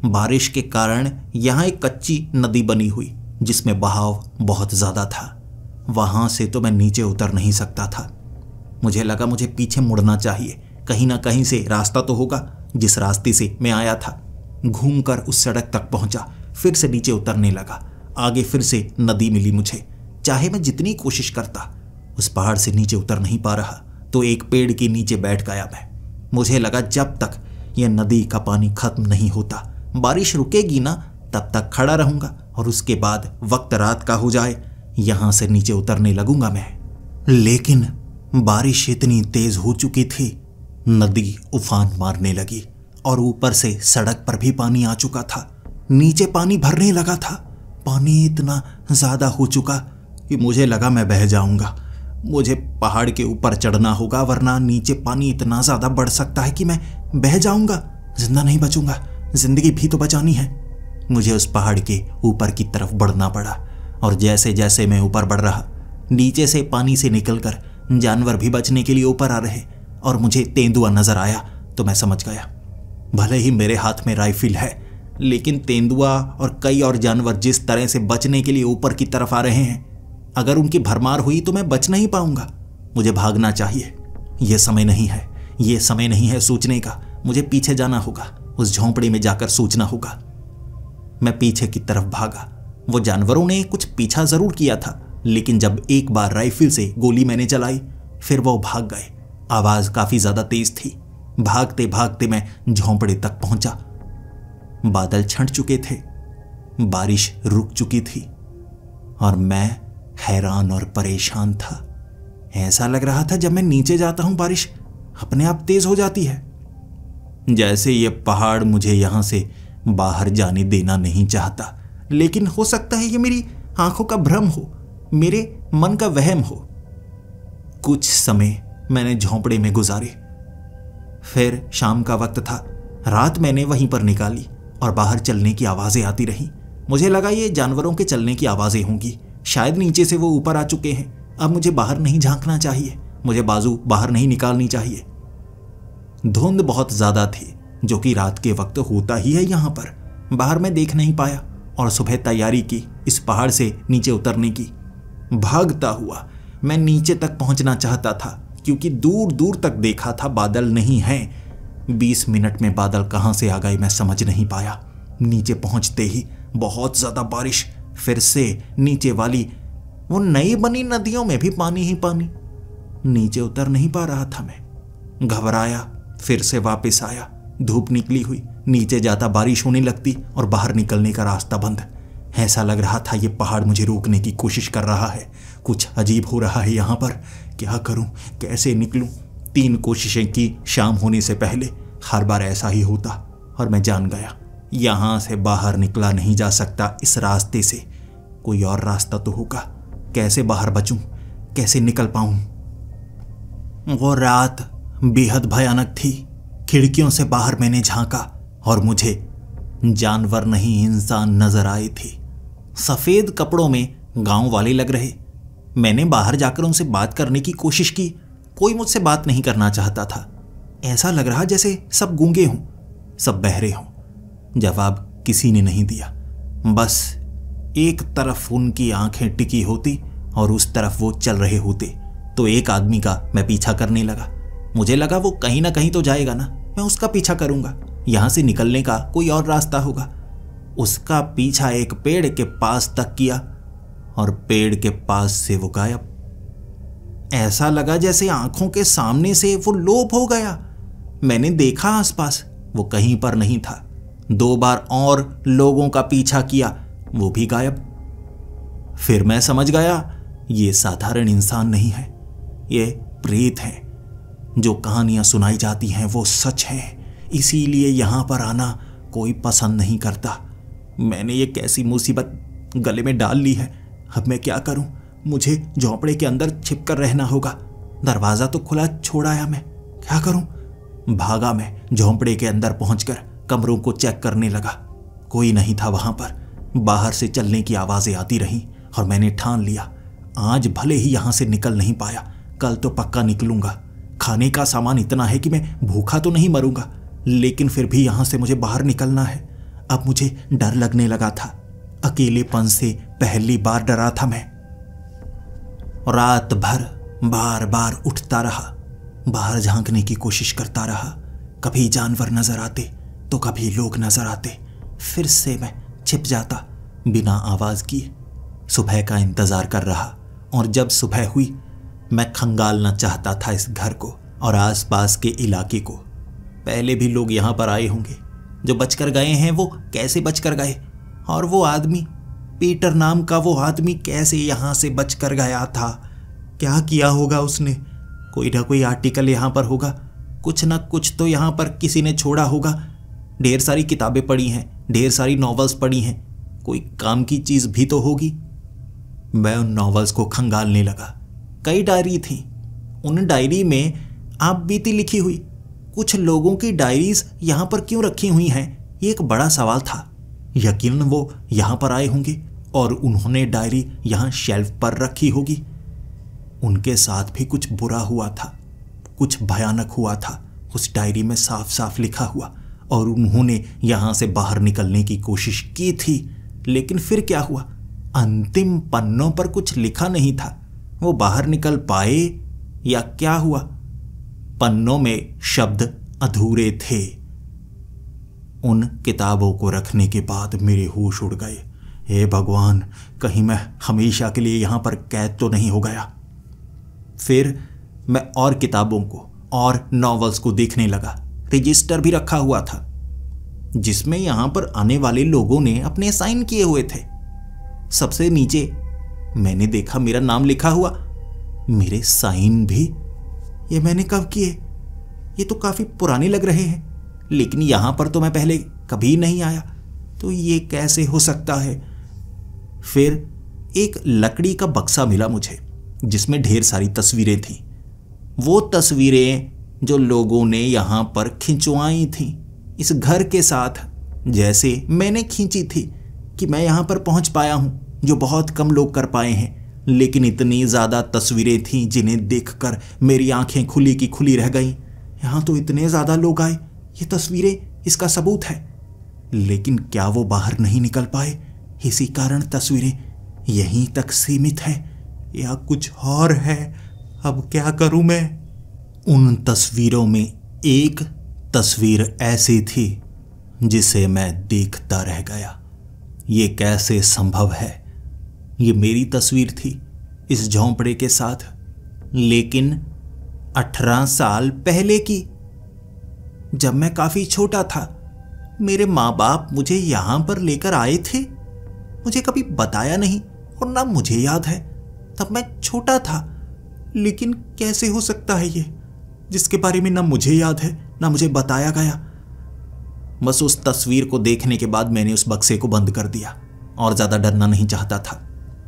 बारिश के कारण यहां एक कच्ची नदी बनी हुई जिसमें बहाव बहुत ज्यादा था। वहां से तो मैं नीचे उतर नहीं सकता था। मुझे लगा मुझे पीछे मुड़ना चाहिए, कहीं ना कहीं से रास्ता तो होगा जिस रास्ते से मैं आया था। घूमकर उस सड़क तक पहुंचा, फिर से नीचे उतरने लगा। आगे फिर से नदी मिली मुझे। चाहे मैं जितनी कोशिश करता, उस पहाड़ से नीचे उतर नहीं पा रहा। तो एक पेड़ के नीचे बैठ गया मैं। मुझे लगा जब तक यह नदी का पानी खत्म नहीं होता, बारिश रुकेगी ना, तब तक खड़ा रहूंगा और उसके बाद वक्त रात का हो जाए यहां से नीचे उतरने लगूंगा मैं। लेकिन बारिश इतनी तेज हो चुकी थी, नदी उफान मारने लगी और ऊपर से सड़क पर भी पानी आ चुका था। नीचे पानी भरने लगा था। पानी इतना ज्यादा हो चुका कि मुझे लगा मैं बह जाऊंगा। मुझे पहाड़ के ऊपर चढ़ना होगा, वरना नीचे पानी इतना ज्यादा बढ़ सकता है कि मैं बह जाऊंगा, जिंदा नहीं बचूंगा। जिंदगी भी तो बचानी है। मुझे उस पहाड़ के ऊपर की तरफ बढ़ना पड़ा। और जैसे जैसे मैं ऊपर बढ़ रहा, नीचे से पानी से निकलकर जानवर भी बचने के लिए ऊपर आ रहे और मुझे तेंदुआ नजर आया तो मैं समझ गया। भले ही मेरे हाथ में राइफल है, लेकिन तेंदुआ और कई और जानवर जिस तरह से बचने के लिए ऊपर की तरफ आ रहे हैं, अगर उनकी भरमार हुई तो मैं बच नहीं पाऊंगा। मुझे भागना चाहिए। यह समय नहीं है, यह समय नहीं है सोचने का। मुझे पीछे जाना होगा, उस झोंपड़ी में जाकर सोचना होगा। मैं पीछे की तरफ भागा। वो जानवरों ने कुछ पीछा जरूर किया था, लेकिन जब एक बार राइफल से गोली मैंने चलाई, फिर वो भाग गए। आवाज काफी ज्यादा तेज थी। भागते भागते मैं झोंपड़े तक पहुंचा। बादल छंट चुके थे, बारिश रुक चुकी थी और मैं हैरान और परेशान था। ऐसा लग रहा था जब मैं नीचे जाता हूं बारिश अपने आप तेज हो जाती है, जैसे ये पहाड़ मुझे यहां से बाहर जाने देना नहीं चाहता। लेकिन हो सकता है ये मेरी आंखों का भ्रम हो, मेरे मन का वहम हो। कुछ समय मैंने झोंपड़े में गुजारे। फिर शाम का वक्त था। रात मैंने वहीं पर निकाली और बाहर चलने की आवाजें आती रहीं। मुझे लगा ये जानवरों के चलने की आवाजें होंगी। शायद नीचे से वो ऊपर आ चुके हैं। अब मुझे बाहर नहीं झांकना चाहिए, मुझे बाजू बाहर नहीं निकालनी चाहिए। धुंध बहुत ज्यादा थी, जो कि रात के वक्त होता ही है यहां पर। बाहर मैं देख नहीं पाया और सुबह तैयारी की इस पहाड़ से नीचे उतरने की। भागता हुआ मैं नीचे तक पहुंचना चाहता था, क्योंकि दूर दूर तक देखा था बादल नहीं हैं। 20 मिनट में बादल कहां से आ गए मैं समझ नहीं पाया। नीचे पहुंचते ही बहुत ज्यादा बारिश। फिर से नीचे वाली वो नई बनी नदियों में भी पानी ही पानी। नीचे उतर नहीं पा रहा था मैं। घबराया, फिर से वापस आया। धूप निकली हुई, नीचे जाता बारिश होने लगती और बाहर निकलने का रास्ता बंद। ऐसा लग रहा था ये पहाड़ मुझे रोकने की कोशिश कर रहा है। कुछ अजीब हो रहा है यहाँ पर। क्या करूं, कैसे निकलूं? 3 कोशिशें की शाम होने से पहले। हर बार ऐसा ही होता और मैं जान गया यहां से बाहर निकला नहीं जा सकता। इस रास्ते से कोई और रास्ता तो होगा। कैसे बाहर बचूं, कैसे निकल पाऊं? वो रात बेहद भयानक थी। खिड़कियों से बाहर मैंने झांका और मुझे जानवर नहीं इंसान नजर आए थे। सफेद कपड़ों में गांव वाले लग रहे। मैंने बाहर जाकर उनसे बात करने की कोशिश की। कोई मुझसे बात नहीं करना चाहता था। ऐसा लग रहा जैसे सब गूंगे हों, सब बहरे हों। जवाब किसी ने नहीं दिया। बस एक तरफ उनकी आंखें टिकी होती और उस तरफ वो चल रहे होते। तो एक आदमी का मैं पीछा करने लगा। मुझे लगा वो कहीं ना कहीं तो जाएगा ना, मैं उसका पीछा करूंगा। यहां से निकलने का कोई और रास्ता होगा। उसका पीछा एक पेड़ के पास तक किया और पेड़ के पास से वो गायब। ऐसा लगा जैसे आंखों के सामने से वो लोप हो गया। मैंने देखा आसपास, वो कहीं पर नहीं था। 2 बार और लोगों का पीछा किया, वो भी गायब। फिर मैं समझ गया ये साधारण इंसान नहीं है, ये प्रेत है। जो कहानियां सुनाई जाती हैं वो सच है, इसीलिए यहां पर आना कोई पसंद नहीं करता। मैंने ये कैसी मुसीबत गले में डाल ली है। अब मैं क्या करूं? मुझे झोंपड़े के अंदर छिपकर रहना होगा। दरवाजा तो खुला छोड़ आया मैं, क्या करूं? भागा मैं। झोंपड़े के अंदर पहुंचकर कमरों को चेक करने लगा। कोई नहीं था वहां पर। बाहर से चलने की आवाजें आती रहीं और मैंने ठान लिया, आज भले ही यहां से निकल नहीं पाया, कल तो पक्का निकलूंगा। खाने का सामान इतना है कि मैं भूखा तो नहीं मरूंगा, लेकिन फिर भी यहां से मुझे बाहर निकलना है। अब मुझे डर लगने लगा था। अकेलेपन से पहली बार डरा था मैं। रात भर बार बार उठता रहा, बाहर झांकने की कोशिश करता रहा। कभी जानवर नजर आते तो कभी लोग नजर आते। फिर से मैं छिप जाता बिना आवाज किए। सुबह का इंतजार कर रहा और जब सुबह हुई मैं खंगालना चाहता था इस घर को और आसपास के इलाके को। पहले भी लोग यहां पर आए होंगे, जो बचकर गए हैं वो कैसे बचकर गए, और वो आदमी पीटर नाम का वो आदमी कैसे यहां से बचकर गया था। क्या किया होगा उसने? कोई ना कोई आर्टिकल यहां पर होगा, कुछ ना कुछ तो यहां पर किसी ने छोड़ा होगा। ढेर सारी किताबें पढ़ी हैं, ढेर सारी नॉवेल्स पढ़ी हैं, कोई काम की चीज भी तो होगी। मैं उन नॉवेल्स को खंगालने लगा। कई डायरी थी, उन डायरी में आप बीती लिखी हुई। कुछ लोगों की डायरीज यहां पर क्यों रखी हुई हैं, ये एक बड़ा सवाल था। यकीनन वो यहाँ पर आए होंगे और उन्होंने डायरी यहाँ शेल्फ पर रखी होगी। उनके साथ भी कुछ बुरा हुआ था, कुछ भयानक हुआ था उस डायरी में साफ साफ लिखा हुआ, और उन्होंने यहाँ से बाहर निकलने की कोशिश की थी। लेकिन फिर क्या हुआ? अंतिम पन्नों पर कुछ लिखा नहीं था। वो बाहर निकल पाए या क्या हुआ? पन्नों में शब्द अधूरे थे। उन किताबों को रखने के बाद मेरे होश उड़ गए। हे भगवान, कहीं मैं हमेशा के लिए यहाँ पर कैद तो नहीं हो गया। फिर मैं और किताबों को और नॉवेल्स को देखने लगा। रजिस्टर भी रखा हुआ था जिसमें यहाँ पर आने वाले लोगों ने अपने साइन किए हुए थे। सबसे नीचे मैंने देखा मेरा नाम लिखा हुआ। मेरे साइन भी? ये मैंने कब किए? ये तो काफी पुराने लग रहे हैं, लेकिन यहां पर तो मैं पहले कभी नहीं आया, तो ये कैसे हो सकता है? फिर एक लकड़ी का बक्सा मिला मुझे जिसमें ढेर सारी तस्वीरें थीं। वो तस्वीरें जो लोगों ने यहां पर खिंचवाई थीं इस घर के साथ, जैसे मैंने खींची थी कि मैं यहां पर पहुंच पाया हूं, जो बहुत कम लोग कर पाए हैं। लेकिन इतनी ज़्यादा तस्वीरें थीं जिन्हें देखकर मेरी आंखें खुली की खुली रह गईं। यहाँ तो इतने ज़्यादा लोग आए, ये तस्वीरें इसका सबूत है। लेकिन क्या वो बाहर नहीं निकल पाए? इसी कारण तस्वीरें यहीं तक सीमित है या कुछ और है? अब क्या करूं मैं? उन तस्वीरों में एक तस्वीर ऐसी थी जिसे मैं देखता रह गया। ये कैसे संभव है? ये मेरी तस्वीर थी इस झोंपड़े के साथ, लेकिन 18 साल पहले की, जब मैं काफी छोटा था। मेरे माँ बाप मुझे यहां पर लेकर आए थे। मुझे कभी बताया नहीं और ना मुझे याद है, तब मैं छोटा था। लेकिन कैसे हो सकता है ये, जिसके बारे में ना मुझे याद है ना मुझे बताया गया? बस उस तस्वीर को देखने के बाद मैंने उस बक्से को बंद कर दिया और ज्यादा डरना नहीं चाहता था।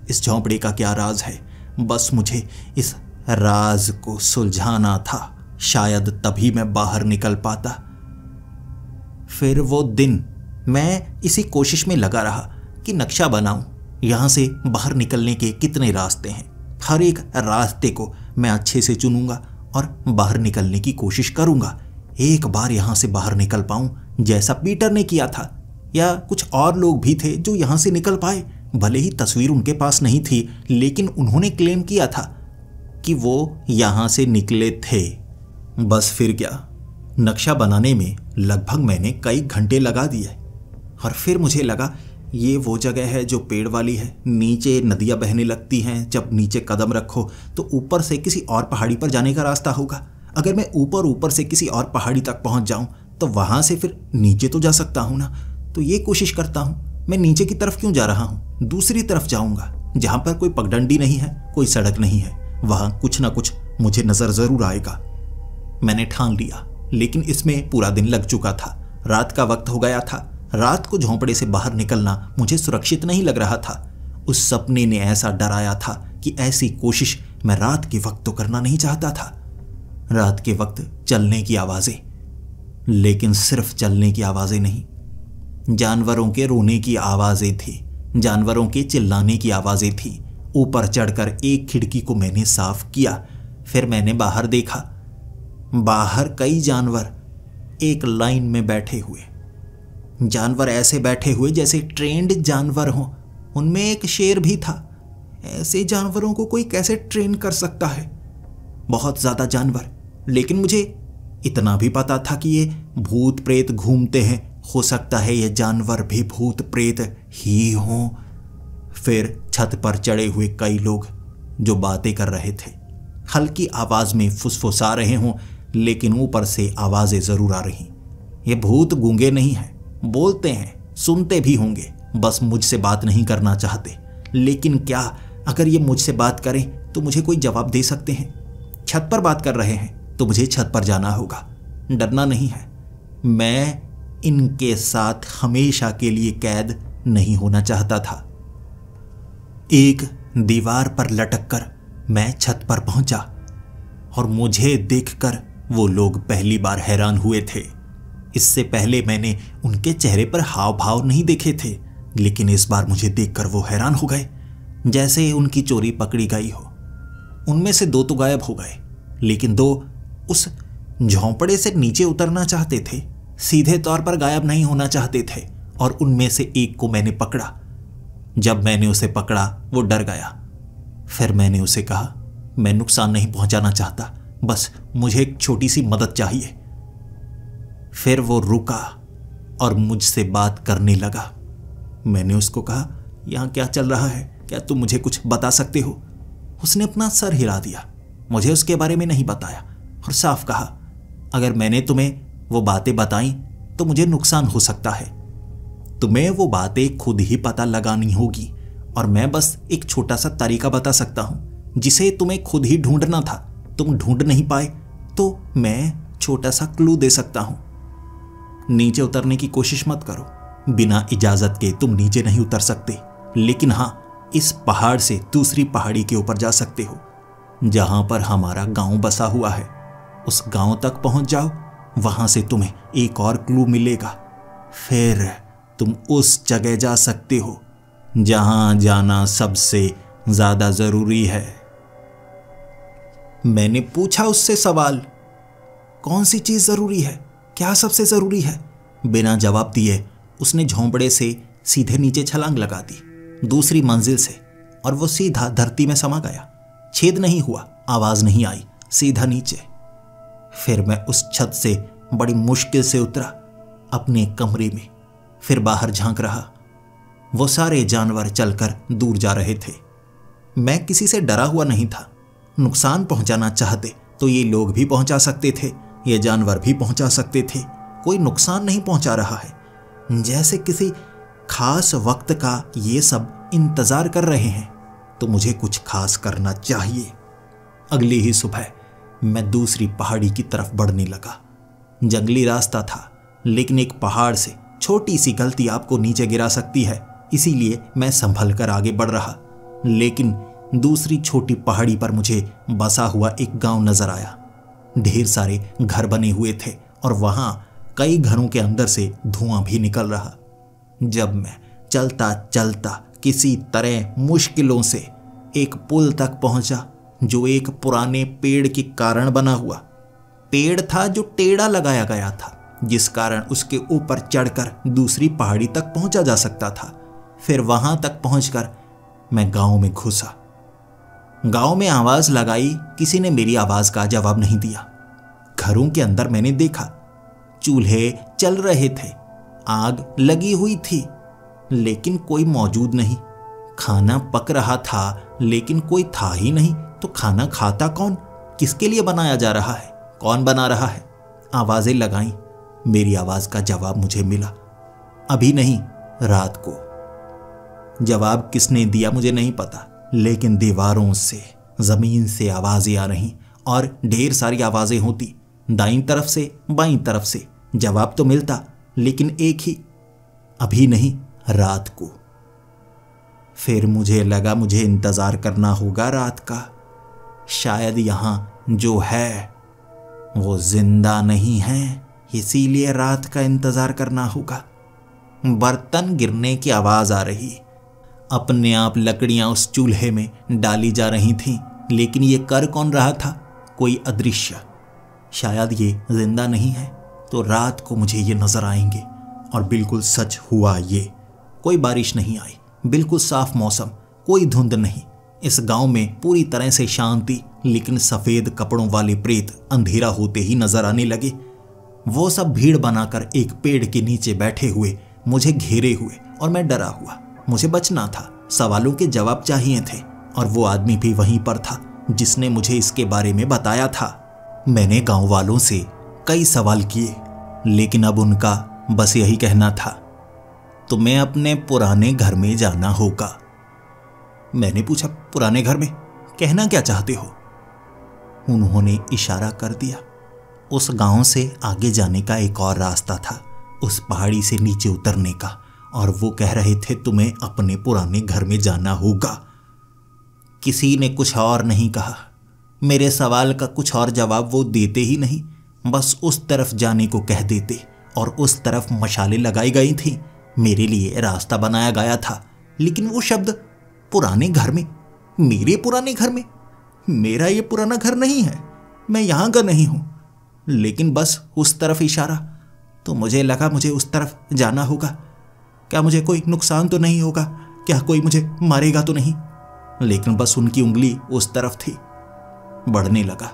इस झोंपड़े का क्या राज है, बस मुझे इस राज को सुलझाना था। शायद तभी मैं बाहर निकल पाता। फिर वो दिन मैं इसी कोशिश में लगा रहा कि नक्शा बनाऊं, यहां से बाहर निकलने के कितने रास्ते हैं। हर एक रास्ते को मैं अच्छे से चुनूंगा और बाहर निकलने की कोशिश करूंगा। एक बार यहां से बाहर निकल पाऊं जैसा पीटर ने किया था, या कुछ और लोग भी थे जो यहां से निकल पाए। भले ही तस्वीर उनके पास नहीं थी, लेकिन उन्होंने क्लेम किया था कि वो यहां से निकले थे। बस फिर क्या, नक्शा बनाने में लगभग मैंने कई घंटे लगा दिए। और फिर मुझे लगा ये वो जगह है जो पेड़ वाली है, नीचे नदियां बहने लगती हैं। जब नीचे कदम रखो तो ऊपर से किसी और पहाड़ी पर जाने का रास्ता होगा। अगर मैं ऊपर से किसी और पहाड़ी तक पहुंच जाऊं तो वहां से फिर नीचे तो जा सकता हूं ना। तो ये कोशिश करता हूं। मैं नीचे की तरफ क्यों जा रहा हूं? दूसरी तरफ जाऊंगा जहां पर कोई पगडंडी नहीं है, कोई सड़क नहीं है। वहां कुछ ना कुछ मुझे नजर जरूर आएगा। मैंने ठान लिया, लेकिन इसमें पूरा दिन लग चुका था। रात का वक्त हो गया था। रात को झोंपड़े से बाहर निकलना मुझे सुरक्षित नहीं लग रहा था। उस सपने ने ऐसा डराया था कि ऐसी कोशिश मैं रात के वक्त तो करना नहीं चाहता था। रात के वक्त चलने की आवाजें, लेकिन सिर्फ चलने की आवाजें नहीं, जानवरों के रोने की आवाजें थी, जानवरों के चिल्लाने की आवाजें थी। ऊपर चढ़कर एक खिड़की को मैंने साफ किया। फिर मैंने बाहर देखा। बाहर कई जानवर एक लाइन में बैठे हुए, जानवर ऐसे बैठे हुए जैसे ट्रेंड जानवर हों। उनमें एक शेर भी था। ऐसे जानवरों को कोई कैसे ट्रेन कर सकता है? बहुत ज्यादा जानवर, लेकिन मुझे इतना भी पता था कि ये भूत प्रेत घूमते हैं। हो सकता है ये जानवर भी भूत प्रेत ही हों। फिर छत पर चढ़े हुए कई लोग जो बातें कर रहे थे, हल्की आवाज में फुसफुसा रहे हों, लेकिन ऊपर से आवाजें जरूर आ रही। ये भूत गूंगे नहीं हैं, बोलते हैं, सुनते भी होंगे, बस मुझसे बात नहीं करना चाहते। लेकिन क्या अगर ये मुझसे बात करें तो मुझे कोई जवाब दे सकते हैं? छत पर बात कर रहे हैं तो मुझे छत पर जाना होगा। डरना नहीं है। मैं इनके साथ हमेशा के लिए कैद नहीं होना चाहता था। एक दीवार पर लटककर मैं छत पर पहुंचा और मुझे देखकर वो लोग पहली बार हैरान हुए थे। इससे पहले मैंने उनके चेहरे पर हाव भाव नहीं देखे थे, लेकिन इस बार मुझे देखकर वो हैरान हो गए, जैसे उनकी चोरी पकड़ी गई हो। उनमें से 2 तो गायब हो गए, लेकिन 2 उस झोंपड़े से नीचे उतरना चाहते थे, सीधे तौर पर गायब नहीं होना चाहते थे। और उनमें से एक को मैंने पकड़ा। जब मैंने उसे पकड़ा वो डर गया। फिर मैंने उसे कहा, मैं नुकसान नहीं पहुंचाना चाहता, बस मुझे एक छोटी सी मदद चाहिए। फिर वो रुका और मुझसे बात करने लगा। मैंने उसको कहा, यहाँ क्या चल रहा है, क्या तुम मुझे कुछ बता सकते हो? उसने अपना सर हिला दिया, मुझे उसके बारे में नहीं बताया और साफ कहा, अगर मैंने तुम्हें वो बातें बताई तो मुझे नुकसान हो सकता है। तुम्हें वो बातें खुद ही पता लगानी होगी और मैं बस एक छोटा सा तरीका बता सकता हूं जिसे तुम्हें खुद ही ढूंढना था। तुम ढूंढ नहीं पाए तो मैं छोटा सा क्लू दे सकता हूं। नीचे उतरने की कोशिश मत करो, बिना इजाजत के तुम नीचे नहीं उतर सकते, लेकिन हां, इस पहाड़ से दूसरी पहाड़ी के ऊपर जा सकते हो जहां पर हमारा गांव बसा हुआ है। उस गांव तक पहुंच जाओ, वहां से तुम्हें एक और क्लू मिलेगा। फिर तुम उस जगह जा सकते हो जहां जाना सबसे ज्यादा जरूरी है। मैंने पूछा उससे सवाल, कौन सी चीज जरूरी है, क्या सबसे जरूरी है? बिना जवाब दिए उसने झोंपड़े से सीधे नीचे छलांग लगा दी, दूसरी मंजिल से, और वो सीधा धरती में समा गया। छेद नहीं हुआ, आवाज नहीं आई, सीधा नीचे। फिर मैं उस छत से बड़ी मुश्किल से उतरा अपने कमरे में, फिर बाहर झांक रहा। वो सारे जानवर चलकर दूर जा रहे थे। मैं किसी से डरा हुआ नहीं था। नुकसान पहुंचाना चाहते तो ये लोग भी पहुंचा सकते थे, ये जानवर भी पहुंचा सकते थे। कोई नुकसान नहीं पहुंचा रहा है। जैसे किसी खास वक्त का ये सब इंतजार कर रहे हैं, तो मुझे कुछ खास करना चाहिए। अगली ही सुबह मैं दूसरी पहाड़ी की तरफ बढ़ने लगा। जंगली रास्ता था, लेकिन एक पहाड़ से छोटी सी गलती आपको नीचे गिरा सकती है, इसीलिए मैं संभल कर आगे बढ़ रहा। लेकिन दूसरी छोटी पहाड़ी पर मुझे बसा हुआ एक गांव नजर आया। ढेर सारे घर बने हुए थे और वहां कई घरों के अंदर से धुआं भी निकल रहा। जब मैं चलता चलता किसी तरह मुश्किलों से एक पुल तक पहुंचा, जो एक पुराने पेड़ के कारण बना हुआ पेड़ था, जो टेढ़ा लगाया गया था, जिस कारण उसके ऊपर चढ़कर दूसरी पहाड़ी तक पहुंचा जा सकता था। फिर वहां तक पहुंचकर मैं गांव में घुसा। गांव में आवाज लगाई, किसी ने मेरी आवाज का जवाब नहीं दिया। घरों के अंदर मैंने देखा, चूल्हे चल रहे थे, आग लगी हुई थी, लेकिन कोई मौजूद नहीं। खाना पक रहा था, लेकिन कोई था ही नहीं। तो खाना खाता कौन? किसके लिए बनाया जा रहा है? कौन बना रहा है? आवाजें लगाई, मेरी आवाज का जवाब मुझे मिला। अभी नहीं, रात को। जवाब किसने दिया मुझे नहीं पता, लेकिन दीवारों से, जमीन से आवाजें आ रही और ढेर सारी आवाजें होती, दाईं तरफ से, बाईं तरफ से। जवाब तो मिलता, लेकिन एक ही, अभी नहीं, रात को। फिर मुझे लगा मुझे इंतजार करना होगा रात का। शायद यहां जो है वो जिंदा नहीं है, इसीलिए रात का इंतजार करना होगा। बर्तन गिरने की आवाज आ रही, अपने आप लकड़ियां उस चूल्हे में डाली जा रही थीं, लेकिन ये कर कौन रहा था? कोई अदृश्य। शायद ये जिंदा नहीं है, तो रात को मुझे ये नजर आएंगे। और बिल्कुल सच हुआ ये। कोई बारिश नहीं आई, बिल्कुल साफ मौसम, कोई धुंध नहीं। इस गांव में पूरी तरह से शांति, लेकिन सफेद कपड़ों वाले प्रेत अंधेरा होते ही नजर आने लगे। वो सब भीड़ बनाकर एक पेड़ के नीचे बैठे हुए, मुझे घेरे हुए, और मैं डरा हुआ। मुझे बचना था, सवालों के जवाब चाहिए थे, और वो आदमी भी वहीं पर था जिसने मुझे इसके बारे में बताया था। मैंने गांव वालों से कई सवाल किए, लेकिन अब उनका बस यही कहना था, तुम्हें अपने पुराने घर में जाना होगा। मैंने पूछा, पुराने घर में? कहना क्या चाहते हो? उन्होंने इशारा कर दिया। उस गांव से आगे जाने का एक और रास्ता था, उस पहाड़ी से नीचे उतरने का, और वो कह रहे थे तुम्हें अपने पुराने घर में जाना होगा। किसी ने कुछ और नहीं कहा। मेरे सवाल का कुछ और जवाब वो देते ही नहीं, बस उस तरफ जाने को कह देते और उस तरफ मशालें लगाई गई थी। मेरे लिए रास्ता बनाया गया था, लेकिन वो शब्द पुराने घर में, मेरे पुराने घर में। मेरा ये पुराना घर नहीं है, मैं यहाँ का नहीं हूँ। लेकिन बस उस तरफ इशारा, तो मुझे लगा मुझे उस तरफ जाना होगा। क्या मुझे कोई नुकसान तो नहीं होगा? क्या कोई मुझे मारेगा तो नहीं? लेकिन बस उनकी उंगली उस तरफ थी। बढ़ने लगा,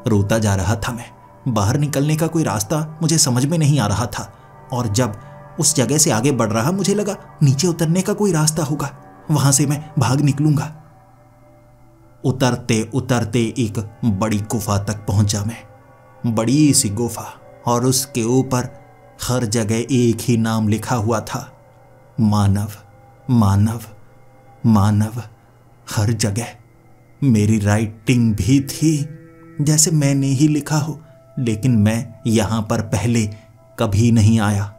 रोता जा रहा था मैं। बाहर निकलने का कोई रास्ता मुझे समझ में नहीं आ रहा था, और जब उस जगह से आगे बढ़ रहा मुझे लगा नीचे उतरने का कोई रास्ता होगा, वहां से मैं भाग निकलूंगा। उतरते उतरते एक बड़ी गुफा तक पहुंचा मैं। बड़ी सी गुफा, और उसके ऊपर हर जगह एक ही नाम लिखा हुआ था, मानव मानव मानव। हर जगह मेरी राइटिंग भी थी जैसे मैंने ही लिखा हो, लेकिन मैं यहां पर पहले कभी नहीं आया।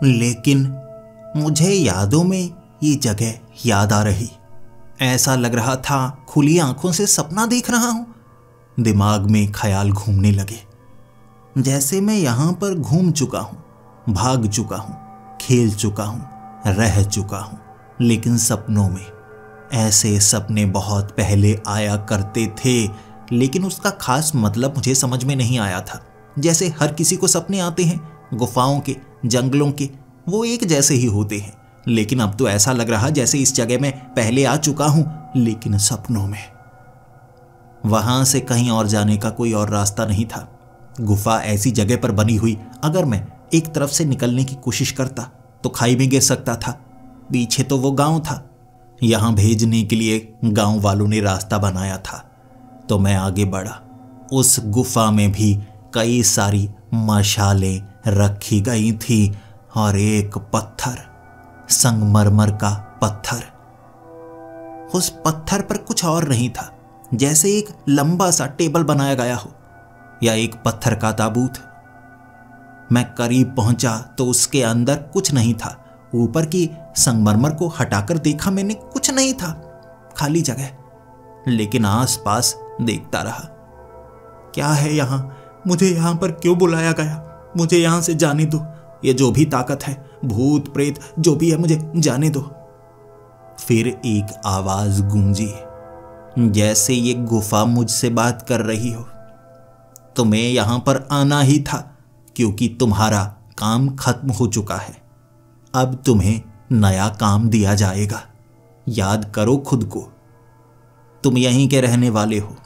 लेकिन मुझे यादों में ये जगह याद आ रही। ऐसा लग रहा था खुली आंखों से सपना देख रहा हूं। दिमाग में ख्याल घूमने लगे, जैसे मैं यहां पर घूम चुका हूं, भाग चुका हूं, खेल चुका हूं, रह चुका हूं। लेकिन सपनों में ऐसे सपने बहुत पहले आया करते थे, लेकिन उसका खास मतलब मुझे समझ में नहीं आया था। जैसे हर किसी को सपने आते हैं, गुफाओं के, जंगलों के, वो एक जैसे ही होते हैं। लेकिन अब तो ऐसा लग रहा जैसे इस जगह में पहले आ चुका हूं, लेकिन सपनों में। वहां से कहीं और जाने का कोई और रास्ता नहीं था। गुफा ऐसी जगह पर बनी हुई, अगर मैं एक तरफ से निकलने की कोशिश करता तो खाई में गिर सकता था। पीछे तो वो गांव था, यहां भेजने के लिए गांव वालों ने रास्ता बनाया था। तो मैं आगे बढ़ा। उस गुफा में भी कई सारी मशालें रखी गई थी, और एक पत्थर, संगमरमर का पत्थर। उस पत्थर पर कुछ और नहीं था, जैसे एक लंबा सा टेबल बनाया गया हो, या एक पत्थर का ताबूत। मैं करीब पहुंचा तो उसके अंदर कुछ नहीं था। ऊपर की संगमरमर को हटाकर देखा मैंने, कुछ नहीं था, खाली जगह। लेकिन आसपास देखता रहा। क्या है यहां? मुझे यहां पर क्यों बुलाया गया? मुझे यहां से जाने दो। ये जो भी ताकत है, भूत प्रेत जो भी है, मुझे जाने दो। फिर एक आवाज गूंजी, जैसे ये गुफा मुझसे बात कर रही हो। तुम्हें यहां पर आना ही था, क्योंकि तुम्हारा काम खत्म हो चुका है। अब तुम्हें नया काम दिया जाएगा। याद करो खुद को। तुम यहीं के रहने वाले हो,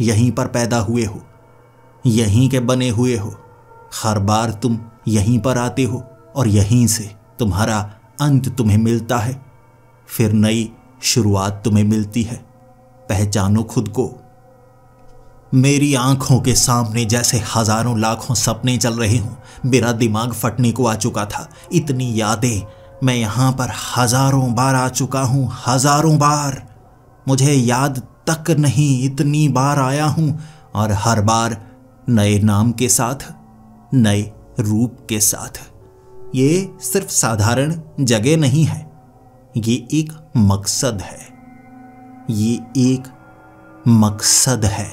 यहीं पर पैदा हुए हो, यहीं के बने हुए हो। हर बार तुम यहीं पर आते हो, और यहीं से तुम्हारा अंत तुम्हें मिलता है। फिर नई शुरुआत तुम्हें मिलती है। पहचानो खुद को। मेरी आंखों के सामने जैसे हजारों लाखों सपने चल रहे हों। मेरा दिमाग फटने को आ चुका था। इतनी यादें, मैं यहां पर हजारों बार आ चुका हूं, हजारों बार। मुझे याद तक नहीं, इतनी बार आया हूं, और हर बार नए नाम के साथ, नए रूप के साथ। ये सिर्फ साधारण जगह नहीं है, ये एक मकसद है। ये एक मकसद है।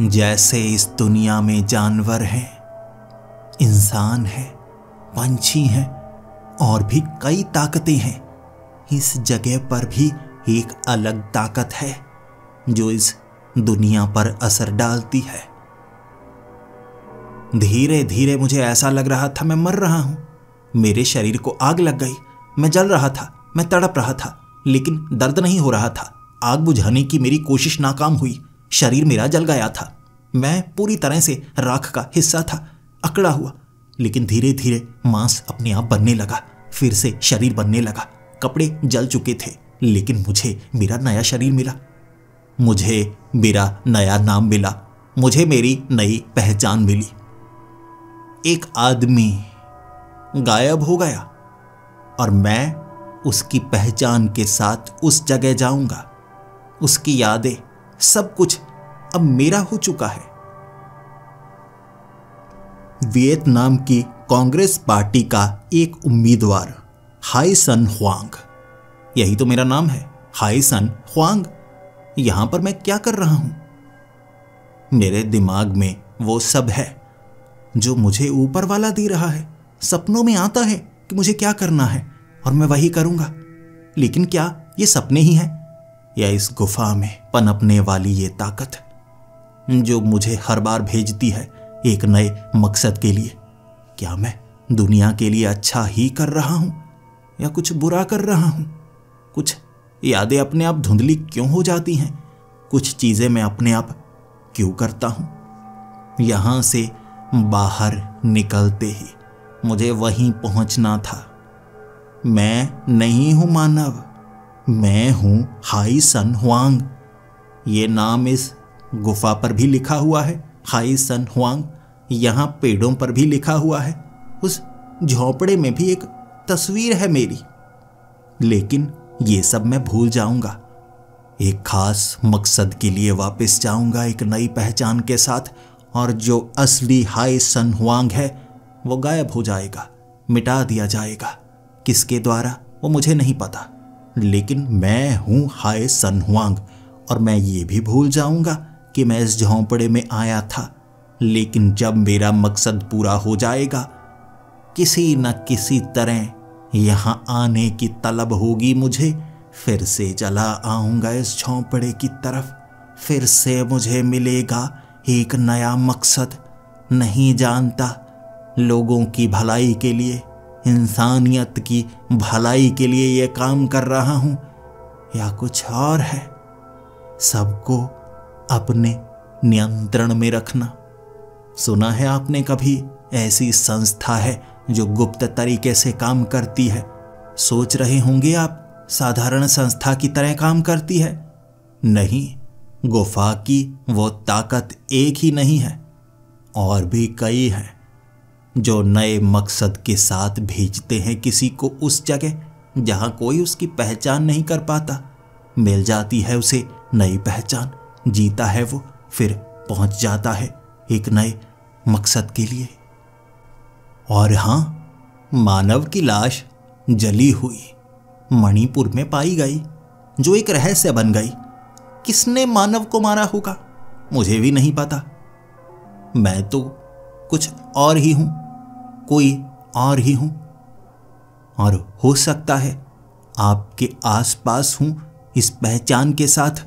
जैसे इस दुनिया में जानवर हैं, इंसान हैं, पंछी हैं, और भी कई ताकतें हैं, इस जगह पर भी एक अलग ताकत है जो इस दुनिया पर असर डालती है। धीरे धीरे मुझे ऐसा लग रहा था मैं मर रहा हूं। मेरे शरीर को आग लग गई। मैं जल रहा था, मैं तड़प रहा था, लेकिन दर्द नहीं हो रहा था। आग बुझाने की मेरी कोशिश नाकाम हुई। शरीर मेरा जल गया था। मैं पूरी तरह से राख का हिस्सा था, अकड़ा हुआ। लेकिन धीरे धीरे मांस अपने आप बनने लगा, फिर से शरीर बनने लगा। कपड़े जल चुके थे, लेकिन मुझे मेरा नया शरीर मिला। मुझे मेरा नया नाम मिला। मुझे मेरी नई पहचान मिली। एक आदमी गायब हो गया, और मैं उसकी पहचान के साथ उस जगह जाऊंगा। उसकी यादें, सब कुछ अब मेरा हो चुका है। वियतनाम की कांग्रेस पार्टी का एक उम्मीदवार, हाई सन हुआंग, यही तो मेरा नाम है, हाई सन हुआंग। यहां पर मैं क्या कर रहा हूं? मेरे दिमाग में वो सब है जो मुझे ऊपर वाला दे रहा है। सपनों में आता है कि मुझे क्या करना है और मैं वही करूंगा। लेकिन क्या ये सपने ही हैं या इस गुफा में पनपने वाली ये ताकत जो मुझे हर बार भेजती है एक नए मकसद के लिए? क्या मैं दुनिया के लिए अच्छा ही कर रहा हूं या कुछ बुरा कर रहा हूं? कुछ यादें अपने आप धुंधली क्यों हो जाती हैं? कुछ चीजें मैं अपने आप क्यों करता हूं? यहां से बाहर निकलते ही मुझे वहीं पहुंचना था। मैं नहीं हूं मानव, मैं हूं हाई सन हुआंग। ये नाम इस गुफा पर भी लिखा हुआ है, हाई सन हुआंग। यहां पेड़ों पर भी लिखा हुआ है, उस झोंपड़े में भी एक तस्वीर है मेरी। लेकिन ये सब मैं भूल जाऊंगा। एक खास मकसद के लिए वापस जाऊंगा एक नई पहचान के साथ, और जो असली हाई सन हुआंग है वो गायब हो जाएगा, मिटा दिया जाएगा। किसके द्वारा वो मुझे नहीं पता, लेकिन मैं हूं हाई सन हुआंग। और मैं ये भी भूल जाऊंगा कि मैं इस झोंपड़े में आया था। लेकिन जब मेरा मकसद पूरा हो जाएगा, किसी न किसी तरह यहां आने की तलब होगी मुझे। फिर से चला आऊंगा इस झोंपड़े की तरफ। फिर से मुझे मिलेगा एक नया मकसद। नहीं जानता, लोगों की भलाई के लिए, इंसानियत की भलाई के लिए ये काम कर रहा हूं या कुछ और है। सबको अपने नियंत्रण में रखना। सुना है आपने कभी ऐसी संस्था है जो गुप्त तरीके से काम करती है? सोच रहे होंगे आप साधारण संस्था की तरह काम करती है। नहीं, गुफा की वो ताकत एक ही नहीं है, और भी कई हैं जो नए मकसद के साथ भेजते हैं किसी को उस जगह जहां कोई उसकी पहचान नहीं कर पाता। मिल जाती है उसे नई पहचान, जीता है वो, फिर पहुंच जाता है एक नए मकसद के लिए। और हां, मानव की लाश जली हुई मणिपुर में पाई गई, जो एक रहस्य बन गई। किसने मानव को मारा होगा मुझे भी नहीं पता। मैं तो कुछ और ही हूं, कोई और ही हूं, और हो सकता है आपके आसपास हूं इस पहचान के साथ,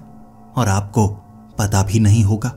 और आपको पता भी नहीं होगा।